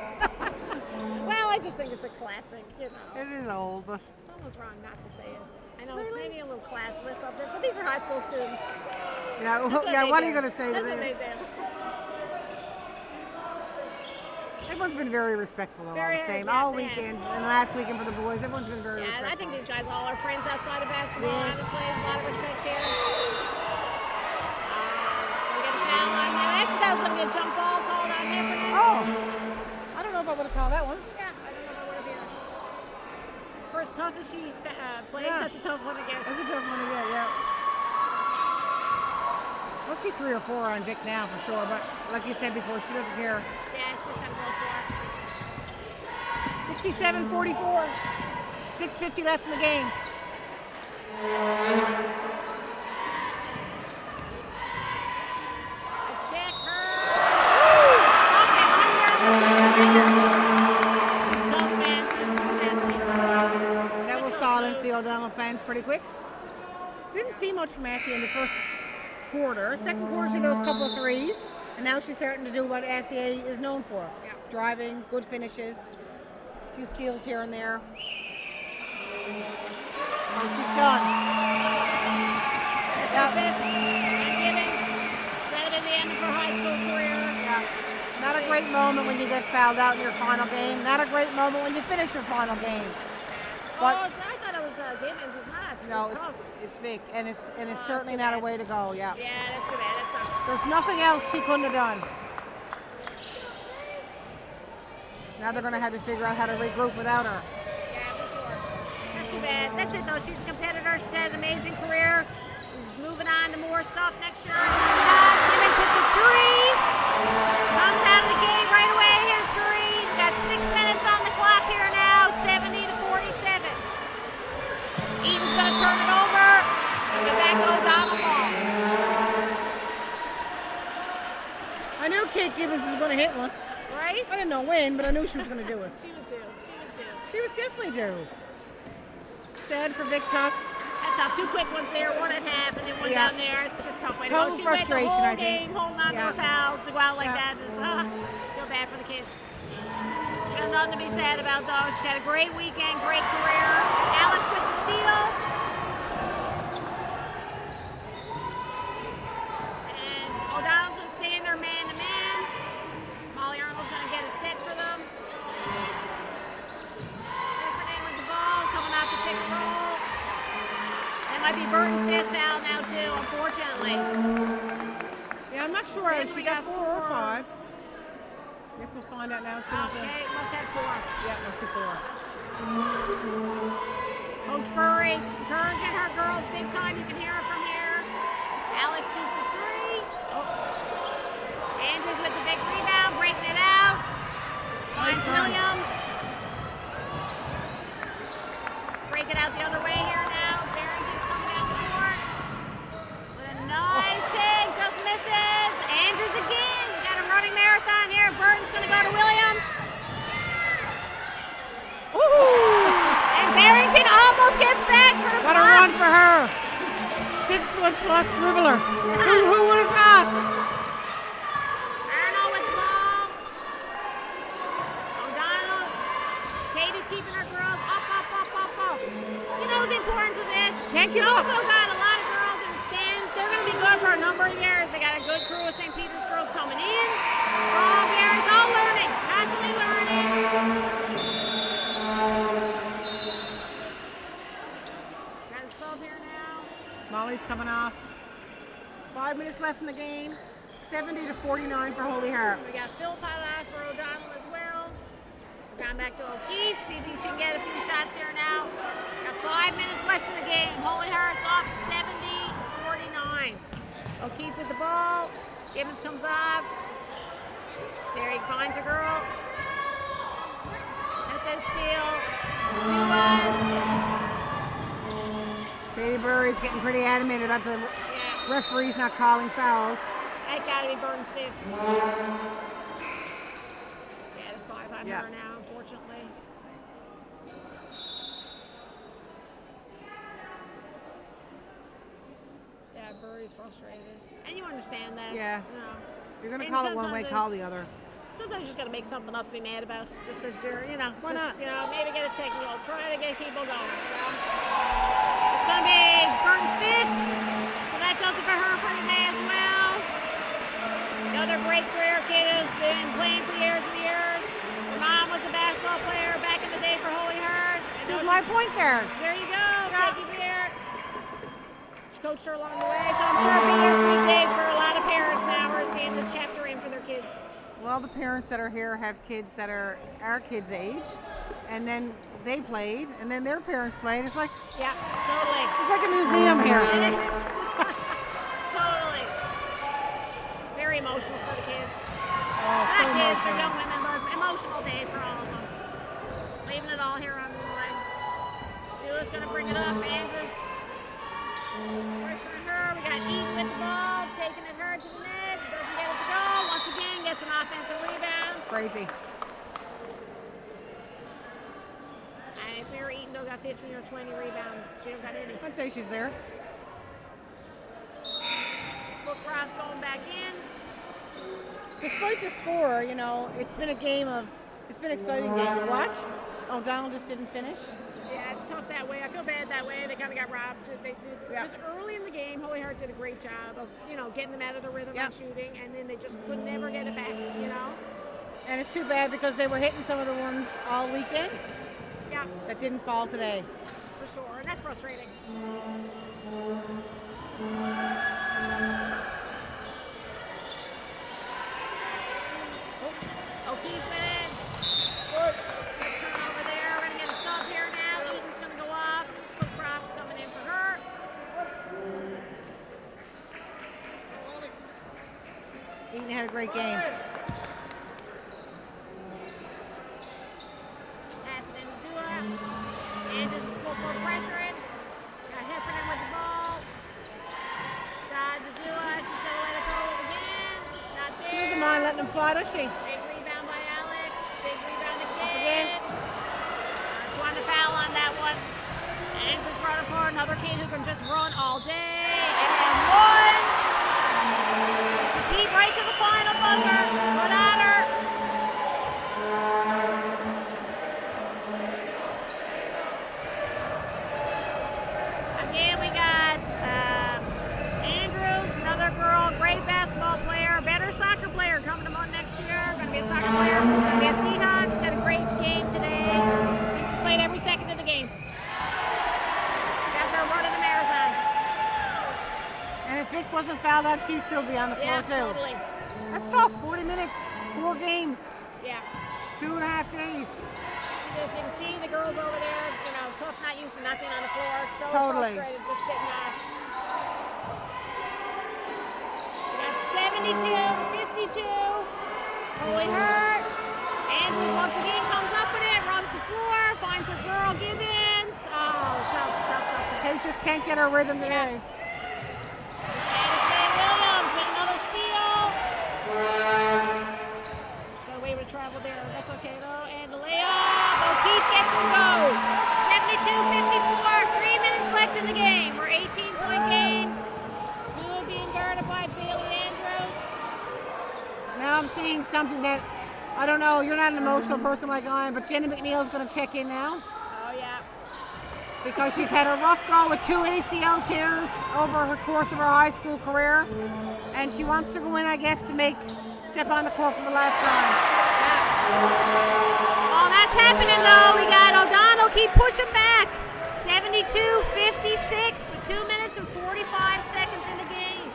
Well, I just think it's a classic, you know. It is old, but It's almost wrong not to say it. I know it's maybe a little classless of this, but these are high school students. yeah. That's Yeah. they What do. are you going to say That's to what they them? do. Everyone's been very respectful all Very the same. respectful, All yeah. weekend and last weekend for the boys. Everyone's been very Yeah, respectful. I think these guys all are friends outside of basketball, Yes. honestly. There's a lot of respect here. We get a foul on that. Actually, that was going to be a jump ball called on Heffernan. Oh, I don't know if I would have called that one. Yeah, I don't know if I would have here. For as tough as she plays, Yeah. that's a tough one to get. That's a tough one to get, yeah. Must be 3 or 4 on Vic now for sure, but like you said before, she doesn't care. Yeah, she's just going to go for it. 67-44. 6:50 left in the game. Check her. Up and under. She's tough, man. She's tough. That will silence the O'Donnell fans pretty quick. Didn't see much from Athy in the first quarter. Second quarter, she goes a couple of threes, and now she's starting to do what Athy is known for: Yeah. driving, good finishes, a few steals here and there. Oh, she's done. That's her fifth. And Gibbons said at the end of her high school career. Not a great moment when you get fouled out in your final game. Not a great moment when you finish your final game. But Oh, so I thought it was Gibbons. It's not. no, it's tough. it's Vic, and it's that's certainly too not a bad. way to go. Yeah. Yeah, that's too bad. That sucks. There's nothing else she couldn't have done. Now they're going to have to figure out how to regroup without her. Yeah, for sure. That's too bad. That's it, though. She's a competitor. She's had an amazing career. She's moving on to more stuff next year. Gibbons hits a three. Comes out of the gate right away here, three. Got 6 minutes on the clock here now, 70-47. Eaton's going to turn it over. And go back to O'Donnell ball. I knew Kate Gibbons was going to hit one. Right? I didn't know when, but I knew she was going to do it. She was due. She was due. She was definitely due. Sad for Vic Tough. That's tough. 2 quick ones there, one at half, and then one down there. It's just tough way to Total go. She went the frustration, whole I think. game holding on to her fouls to go out like that. It's, feel bad for the kid. She got nothing to be sad about, though. She had a great weekend, great career. Alex with the steal. And O'Donnell's going to stay in there man-to-man. Molly Arnold's going to get a set for them. Different in with the ball, coming off the pick and roll. That might be Burton's 5th foul now, too, unfortunately. Yeah, I'm not sure if she got 4 or 5. Guess we'll find out now as soon as Okay, must have 4. Yeah, must be 4. Coach Burry encouraging her girls big time. You can hear it from here. Alex shoots the 3. Andrews with the big rebound, breaking it out. Finds Williams. Break it out the other way here now. Barrington's coming down the court. With a nice dig, just misses. Andrews again. We got a running marathon here. Burton's going to go to Williams. And Barrington almost gets back for the Got a run for her. 6-foot plus dribbler. Who would have thought? Arnold with the ball. O'Donnell. Katie's keeping her girls up. She knows the importance of this. Can't She's give up. also got a lot of girls in the stands. They're going to be good for a number of years. They got a good crew of St. Peter's girls coming in. All parents, all learning, constantly learning. Got a sub here now. Molly's coming off. 5 minutes left in the game. 70-49 for Holy Heart. We got Phil potted off for O'Donnell as well. We're going back to O'Keefe, see if she can get a few shots here now. Got 5 minutes left in the game. Holy Heart's up 70-49. O'Keefe with the ball. Gibbons comes off. There he finds a girl. That says steal. Katie Burry's getting pretty adamant about the referees not calling fouls. That got to be Burton's 5th. Yeah, it's 5 on her now, unfortunately. Yeah, Burry's frustrated. And you understand that. Yeah. You know. You're going to And call it one way, sometimes call the other. Sometimes you just got to make something up to be mad about, just because you're, Why not? maybe get a technical, try to get people going. It's going to be Burton's 5th, so that does it for her for today as well. Another great career kid who's been playing for years and years. Her mom was a basketball player back in the day for Holy Heart. She was my point guard. There you go, Peggy Beard. She coached her along the way, so I'm sure it'll be a bittersweet day for a lot of parents now who are seeing this chapter in for their kids. Well, the parents that are here have kids that are our kids' age, and then they played, and then their parents played. It's like Totally. it's like a museum here. It is. Totally. Very emotional for the kids. Oh, so Not kids, they're emotional. young women, but emotional day for all of them. Leaving it all here on the line. Dula's going to bring it up. Andrews. Pressuring her. We got Eaton with the ball, taking it her to the net. Doesn't get it to go. Once again, gets an offensive rebound. Crazy. And if we were Eaton, got 15 or 20 rebounds. She don't got any. I'd say she's there. Footcroft going back in. Despite the score, it's been it's been an exciting game to watch. O'Donnell just didn't finish. Yeah, it's tough that way. I feel bad that way. They kind of got robbed. So they did, just early in the game, Holy Heart did a great job of, getting them out of the rhythm and shooting, and then they just could never get it back, And it's too bad because they were hitting some of the ones all weekend Yeah, that didn't fall today. for sure. And that's frustrating. O'Keefe with it. Good turnover there. We're going to get a sub here now. Eaton's going to go off. Footcroft's coming in for her. great game. Pass it into Dua. Andrews is full more pressure in. Got Heffernan with the ball. Dive to Dua. She's going to let it go again. Not there. She doesn't mind letting them fly, does she? Big rebound by Alex. Big rebound again. Just wanted to foul on that one. Andrews running for another kid who can just run all day. And one. Compete right to the final buzzer. Good on her. Again, we got Andrews, another girl, great basketball player, better soccer player coming to Mountain next year. Going to be a soccer player, going to be a Seahawk. She's had a great game today. And she's played every second of the game. Got her running a marathon. And if Vic wasn't fouled out, she'd still be on the floor, Yeah, too. totally. That's tough. 40 minutes, 4 games, Yeah. 2.5 days. You can see the girls over there, you know, tough, not used to not being on the floor, so Totally. frustrated, just sitting off. We got 72-52. Holy Hurt. Andrews once again comes up with it, runs the floor, finds her girl, Gibbons. Oh, tough. Kate just can't get her rhythm today. Addison Williams with another steal. Just got away with travel there. That's okay though. And the layup. O'Keefe gets the go. 72-54. 3 minutes left in the game. We're 18-point game. Dua being guarded by Bailey Andrews. Now I'm seeing something that, I don't know, you're not an emotional person like I am, but Jenny McNeil's going to check in now Oh yeah. because she's had a rough go with 2 ACL tears over her course of her high school career, and she wants to go in, I guess, to step on the court for the last time. While that's happening though, we got O'Donnell keep pushing back. 72-56 with 2 minutes and 45 seconds in the game.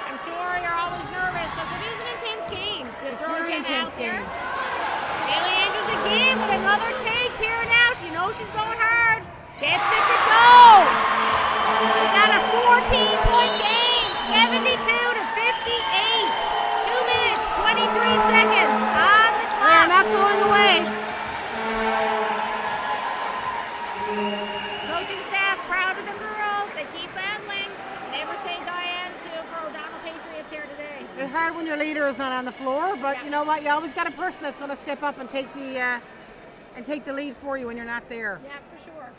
I'm sure you're always nervous because it is an intense game. It's a very intense game. Bailey Andrews again with another take here now. She knows she's going hard. Gets it to go. We got a 14-point game, 72-58. 2 minutes, 23 seconds on the clock. They're not going away. Coaching staff proud of the girls. They keep battling. Never say die attitude for O'Donnell Patriots here today. It's hard when your leader is not on the floor, but you know what? You always got a person that's going to step up and take the lead for you when you're not there. Yeah, for sure.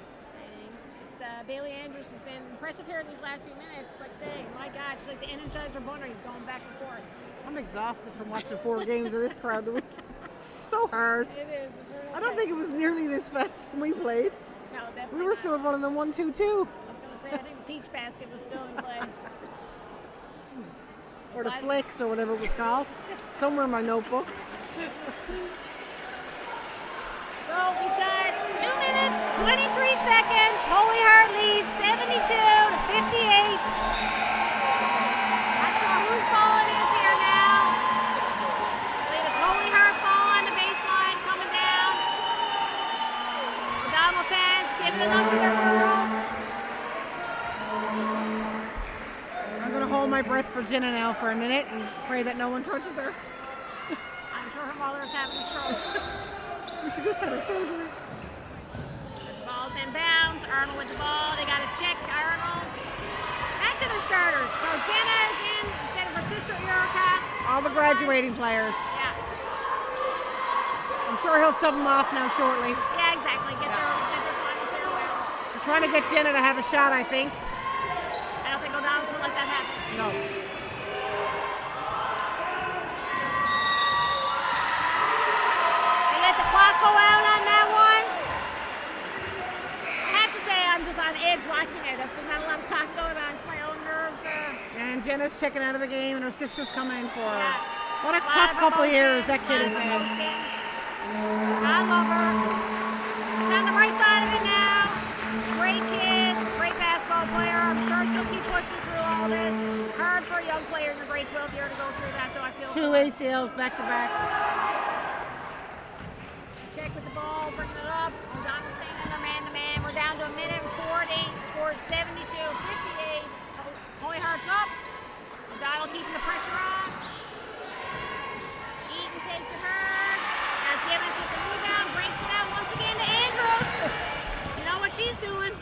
It's Bailey Andrews has been impressive here in these last few minutes. Like saying, my God, she's like the Energizer Bunny going back and forth. I'm exhausted from watching 4 games of this crowd the weekend. So hard. It is. It's really I don't think it was nearly this fast when we played. No, definitely. We were still running the 1-2-2. I was going to say, I think the peach basket was still in play. Or the flicks or whatever it was called. Somewhere in my notebook. So we've got 2 minutes, 23 seconds. Holy Heart leads 72-58. Not sure whose ball it is here now. I believe it's Holy Heart ball on the baseline coming down. O'Donnell fans giving it up for their girls. I'm going to hold my breath for Jenna now for a minute and pray that no one touches her. I'm sure her mother's having a stroke. She just had her surgery. The ball's inbounds. Arnold with the ball. They got to check Arnold. Back to their starters. So Jenna is in instead of her sister Erica. All the graduating players. Yeah. I'm sure he'll sub them off now shortly. Yeah, exactly. Get their final farewell. I'm trying to get Jenna to have a shot, I think. I don't think O'Donnell's going to let that happen. No. They let the clock go out on that one. I have to say, I'm just on edge watching it. There's not a lot of talk going on. It's my own nerves. And Jenna's checking out of the game, and her sister's coming in for her. Yeah. What a tough couple of years that kid has had. I love her. She's on the right side of it now. Great kid, great basketball player. I'm sure she'll keep pushing through all this. Hard for a young player in your grade 12 year to go through that, though, I feel. 2 ACLs back to back. Check with the ball, bringing it up. O'Donnell staying in there man-to-man. We're down to 1 minute and 40. Score 72-58. Holy Heart's up. O'Donnell keeping the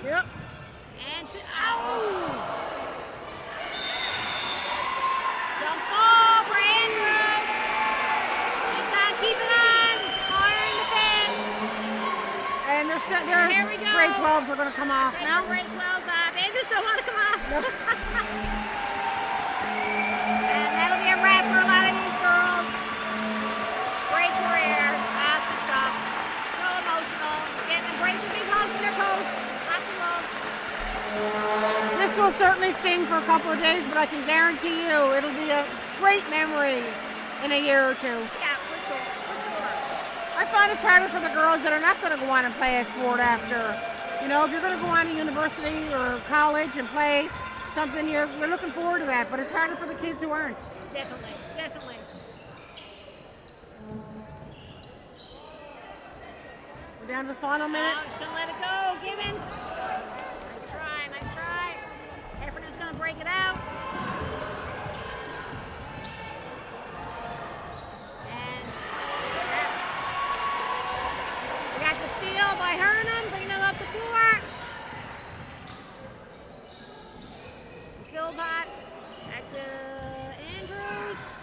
Yep. And jump ball for Andrews. He's on keeping on. Scoring the fence. And Here we go. grade 12s are going to come off Take now. the grade 12s off. Andrews don't want to come off. Nope. And that'll be a wrap for a lot of these girls. Great careers. Awesome stuff. So emotional. Getting embracing big hugs from their coach. Lots of love. This will certainly sting for a couple of days, but I can guarantee you it'll be a great memory in a year or two. Yeah, for sure. For sure. I find it's harder for the girls that are not going to go on and play a sport after. You know, if you're going to go on to university or college and play something, we're looking forward to that, but it's harder for the kids who aren't. Definitely. Definitely. We're down to the final minute. I'm just going to let it go, Gibbons. Nice try, nice try. Heffernan's going to break it out. And we got the steal by Hernan, bringing it up the floor. To Philpott, back to Andrews.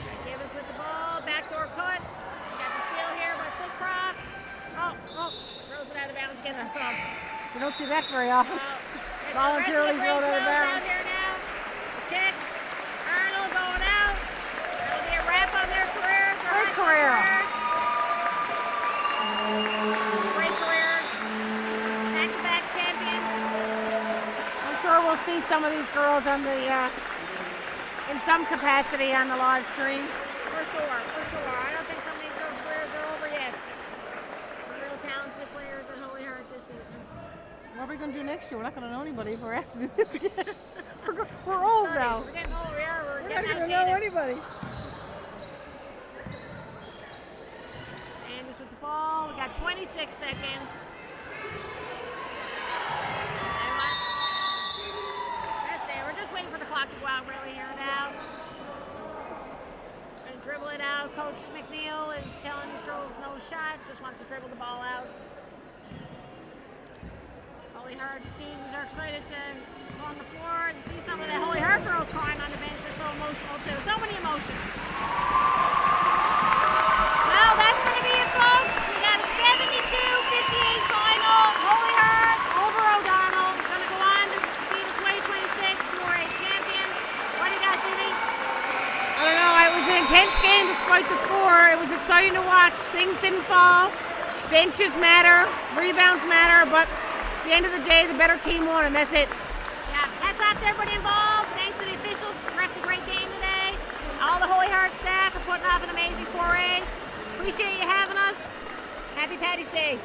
Got Gibbons with the ball, backdoor cut. We got the steal here by Footcroft. Oh, throws it out of bounds, gets some subs. You don't see that very often. Voluntarily thrown out of out bounds. here now. Check. Arnold going out. That'll be a wrap on their careers. Great career. Great careers. Back-to-back champions. I'm sure we'll see some of these girls on the in some capacity on the live stream. For sure, for sure. I don't think some of these girls' careers are over yet. Some real talented players at Holy Heart this season. What are we going to do next year? We're not going to know anybody if we're asked to do this again. We're old now. We're getting old. We're We're not getting going to know outdated. anybody. Andrews with the ball. We got 26 seconds. That's it. We're just waiting for the clock to go out really here now. Gonna dribble it out. Coach McNeil is telling these girls no shot. Just wants to dribble the ball out. Holy Heart's teams are excited to go on the floor. You see some of the Holy Heart girls crying on the bench. They're so emotional too. So many emotions. Well, that's going to be it, folks. We got a 72-58 final. Holy Heart over O'Donnell. Going to go on to be the 2026 4A champions. What do you got, Diddy? I don't know. It was an intense game despite the score. It was exciting to watch. Things didn't fall. Benches matter. Rebounds matter. But at the end of the day, the better team won, and that's it. Yeah, hats off to everybody involved. Thanks to the officials. Refed a great game today. All the Holy Heart staff are putting off an amazing 4As. Appreciate you having us. Happy Patty's Day.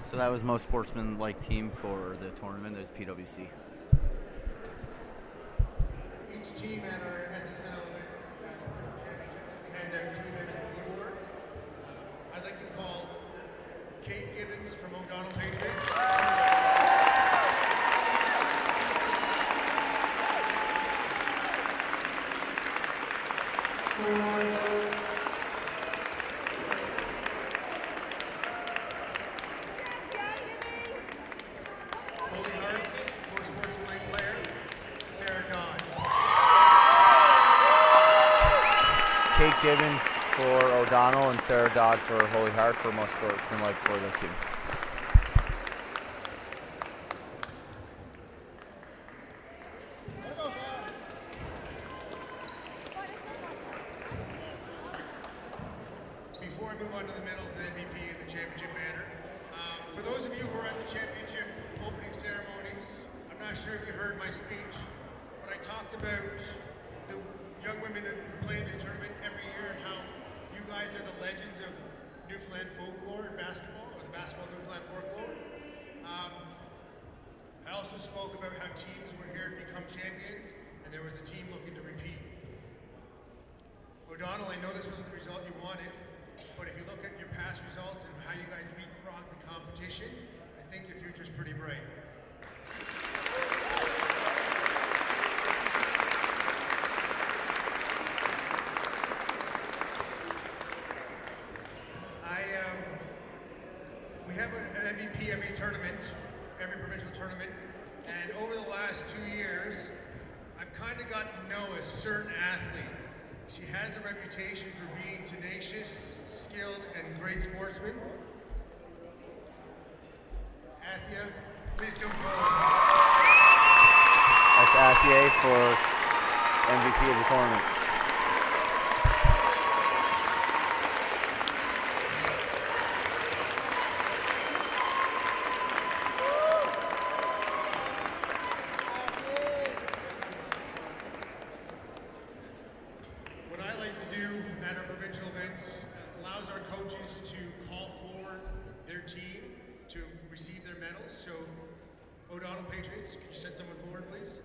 So that was most sportsman-like team for the tournament. That was PwC. Each team at our SSNL events championship hand out 2 MSD awards. I'd like to call Kate Gibbons from O'Donnell Patriots. Holy Hearts for sportsman player Sarah Dodd. Kate Gibbons for O'Donnell and Sarah Dodd for Holy Heart for most sportsman-like for their team. Before I move on to the medals and MVP and the championship banner, for those of you who are at the championship opening ceremonies, I'm not sure if you heard my speech, but I talked about the young women who play in this tournament every year and how you guys are the legends of Newfoundland folklore and basketball, or the basketball Newfoundland folklore. I also spoke about how teams were here to become champions, and there was a team looking to repeat. O'Donnell, I know this wasn't the result you wanted, but if you look at your past results and how you guys leapfrogged the competition, I think your future's pretty bright. We have an MVP every tournament, every provincial tournament, and over the last 2 years, I've kind of got to know a certain athlete. She has a reputation for being tenacious, skilled, and great sportsman. Athia, please come forward. That's Athie for MVP of the tournament. What I like to do at our provincial events allows our coaches to call forward their team to receive their medals. So, O'Donnell Patriots, could you send someone forward, please?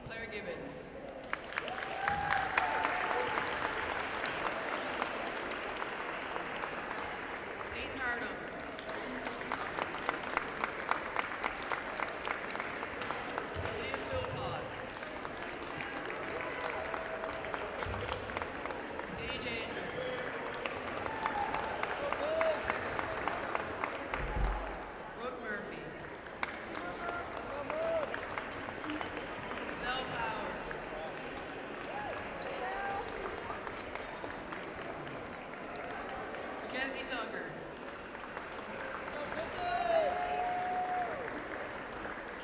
Claire Gibbons. Peyton Hardum. Liam Philpott. Paige Andrews. Brooke Murphy. Zell Power. Mackenzie Tucker.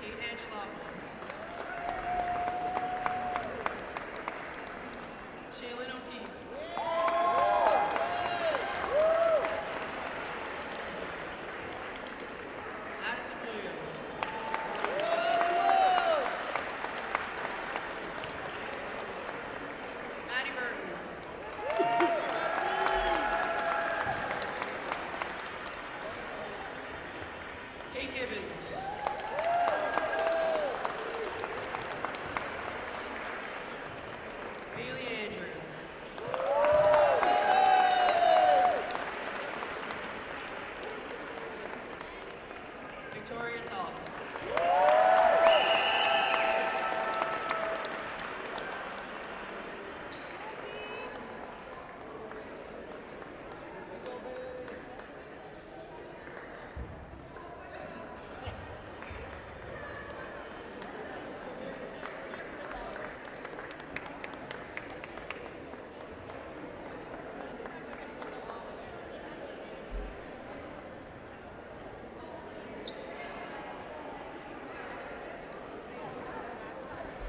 Kate Angelopoulos. Shaylin O'Keefe. Addison Williams. Maddie Burton. Kate Gibbons. Bailey Andrews. Victoria Top.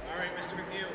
All right, Mr. McNeil.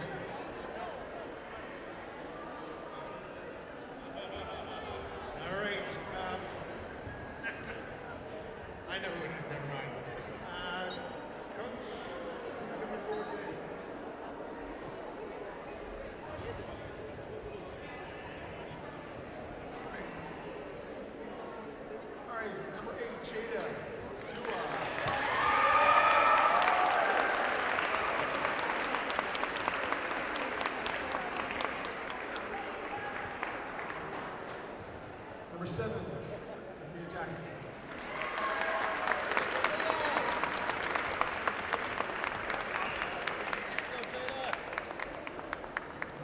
7, Sophia Jackson.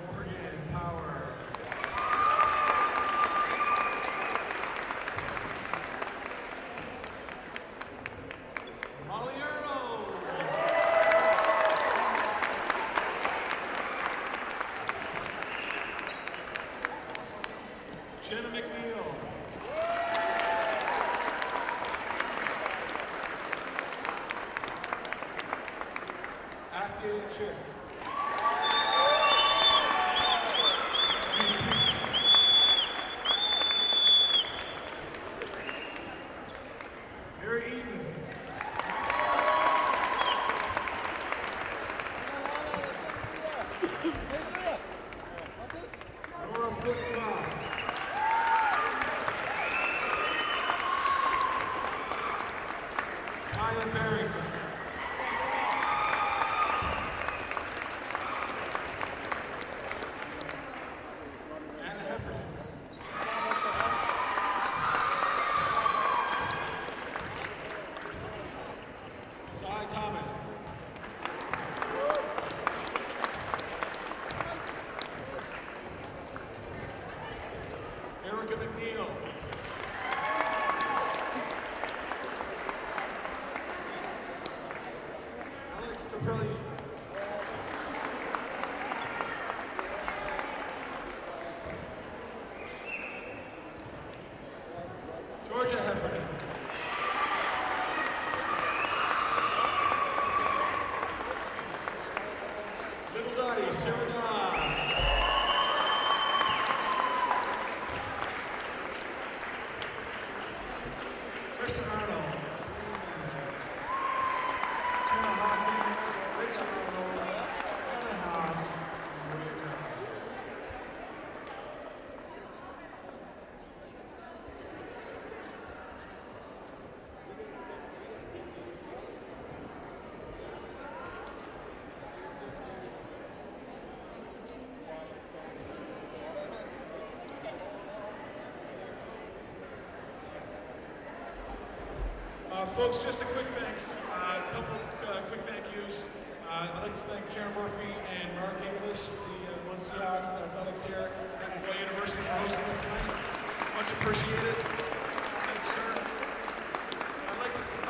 Morgan Power. Molly Earl. Jenna McNeil. Ashley Chick. Mary Eaton. Nora Flipflop. Kaya Barrington. Anna Hefferson. Cy Thomas. Erica McNeil. Alex Caprilli. Georgia Heffernan. Little Dottie, Sarah Dodd. Kristen Arnold. Jenna Hopkins, Rachel Arnold, Anna House, and Maria Brown. Folks, just a quick thanks. A couple quick thank yous. I'd like to thank Karen Murphy and Mark English, the One Seahawks athletics here at Hawaii University for hosting us tonight. Much appreciated. Thanks, sir.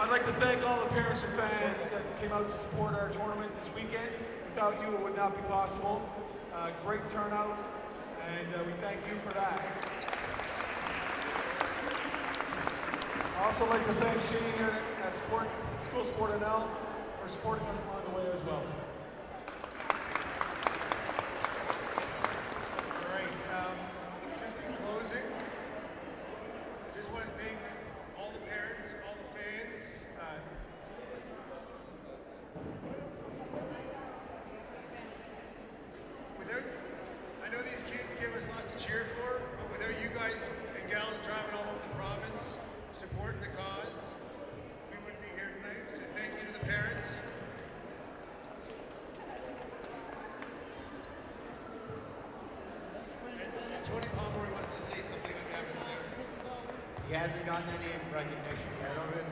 I'd like to thank all the parents and fans that came out to support our tournament this weekend. Without you, it would not be possible. Great turnout, and we thank you for that. I'd also like to thank Shane here at School Sport NL for supporting us along the way as well. All right, just in closing, I just want to thank all the parents, all the fans. I know these kids give us lots to cheer for, but without you guys and gals driving all over the province, supporting the cause, we wouldn't be here tonight. So thank you to the parents. And Tony Pomeroy wants to say something on behalf of the player. He hasn't gotten any recognition yet of it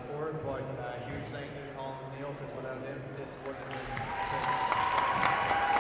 for it, but huge thank you to Colin O'Neill, because without him, this wouldn't have been.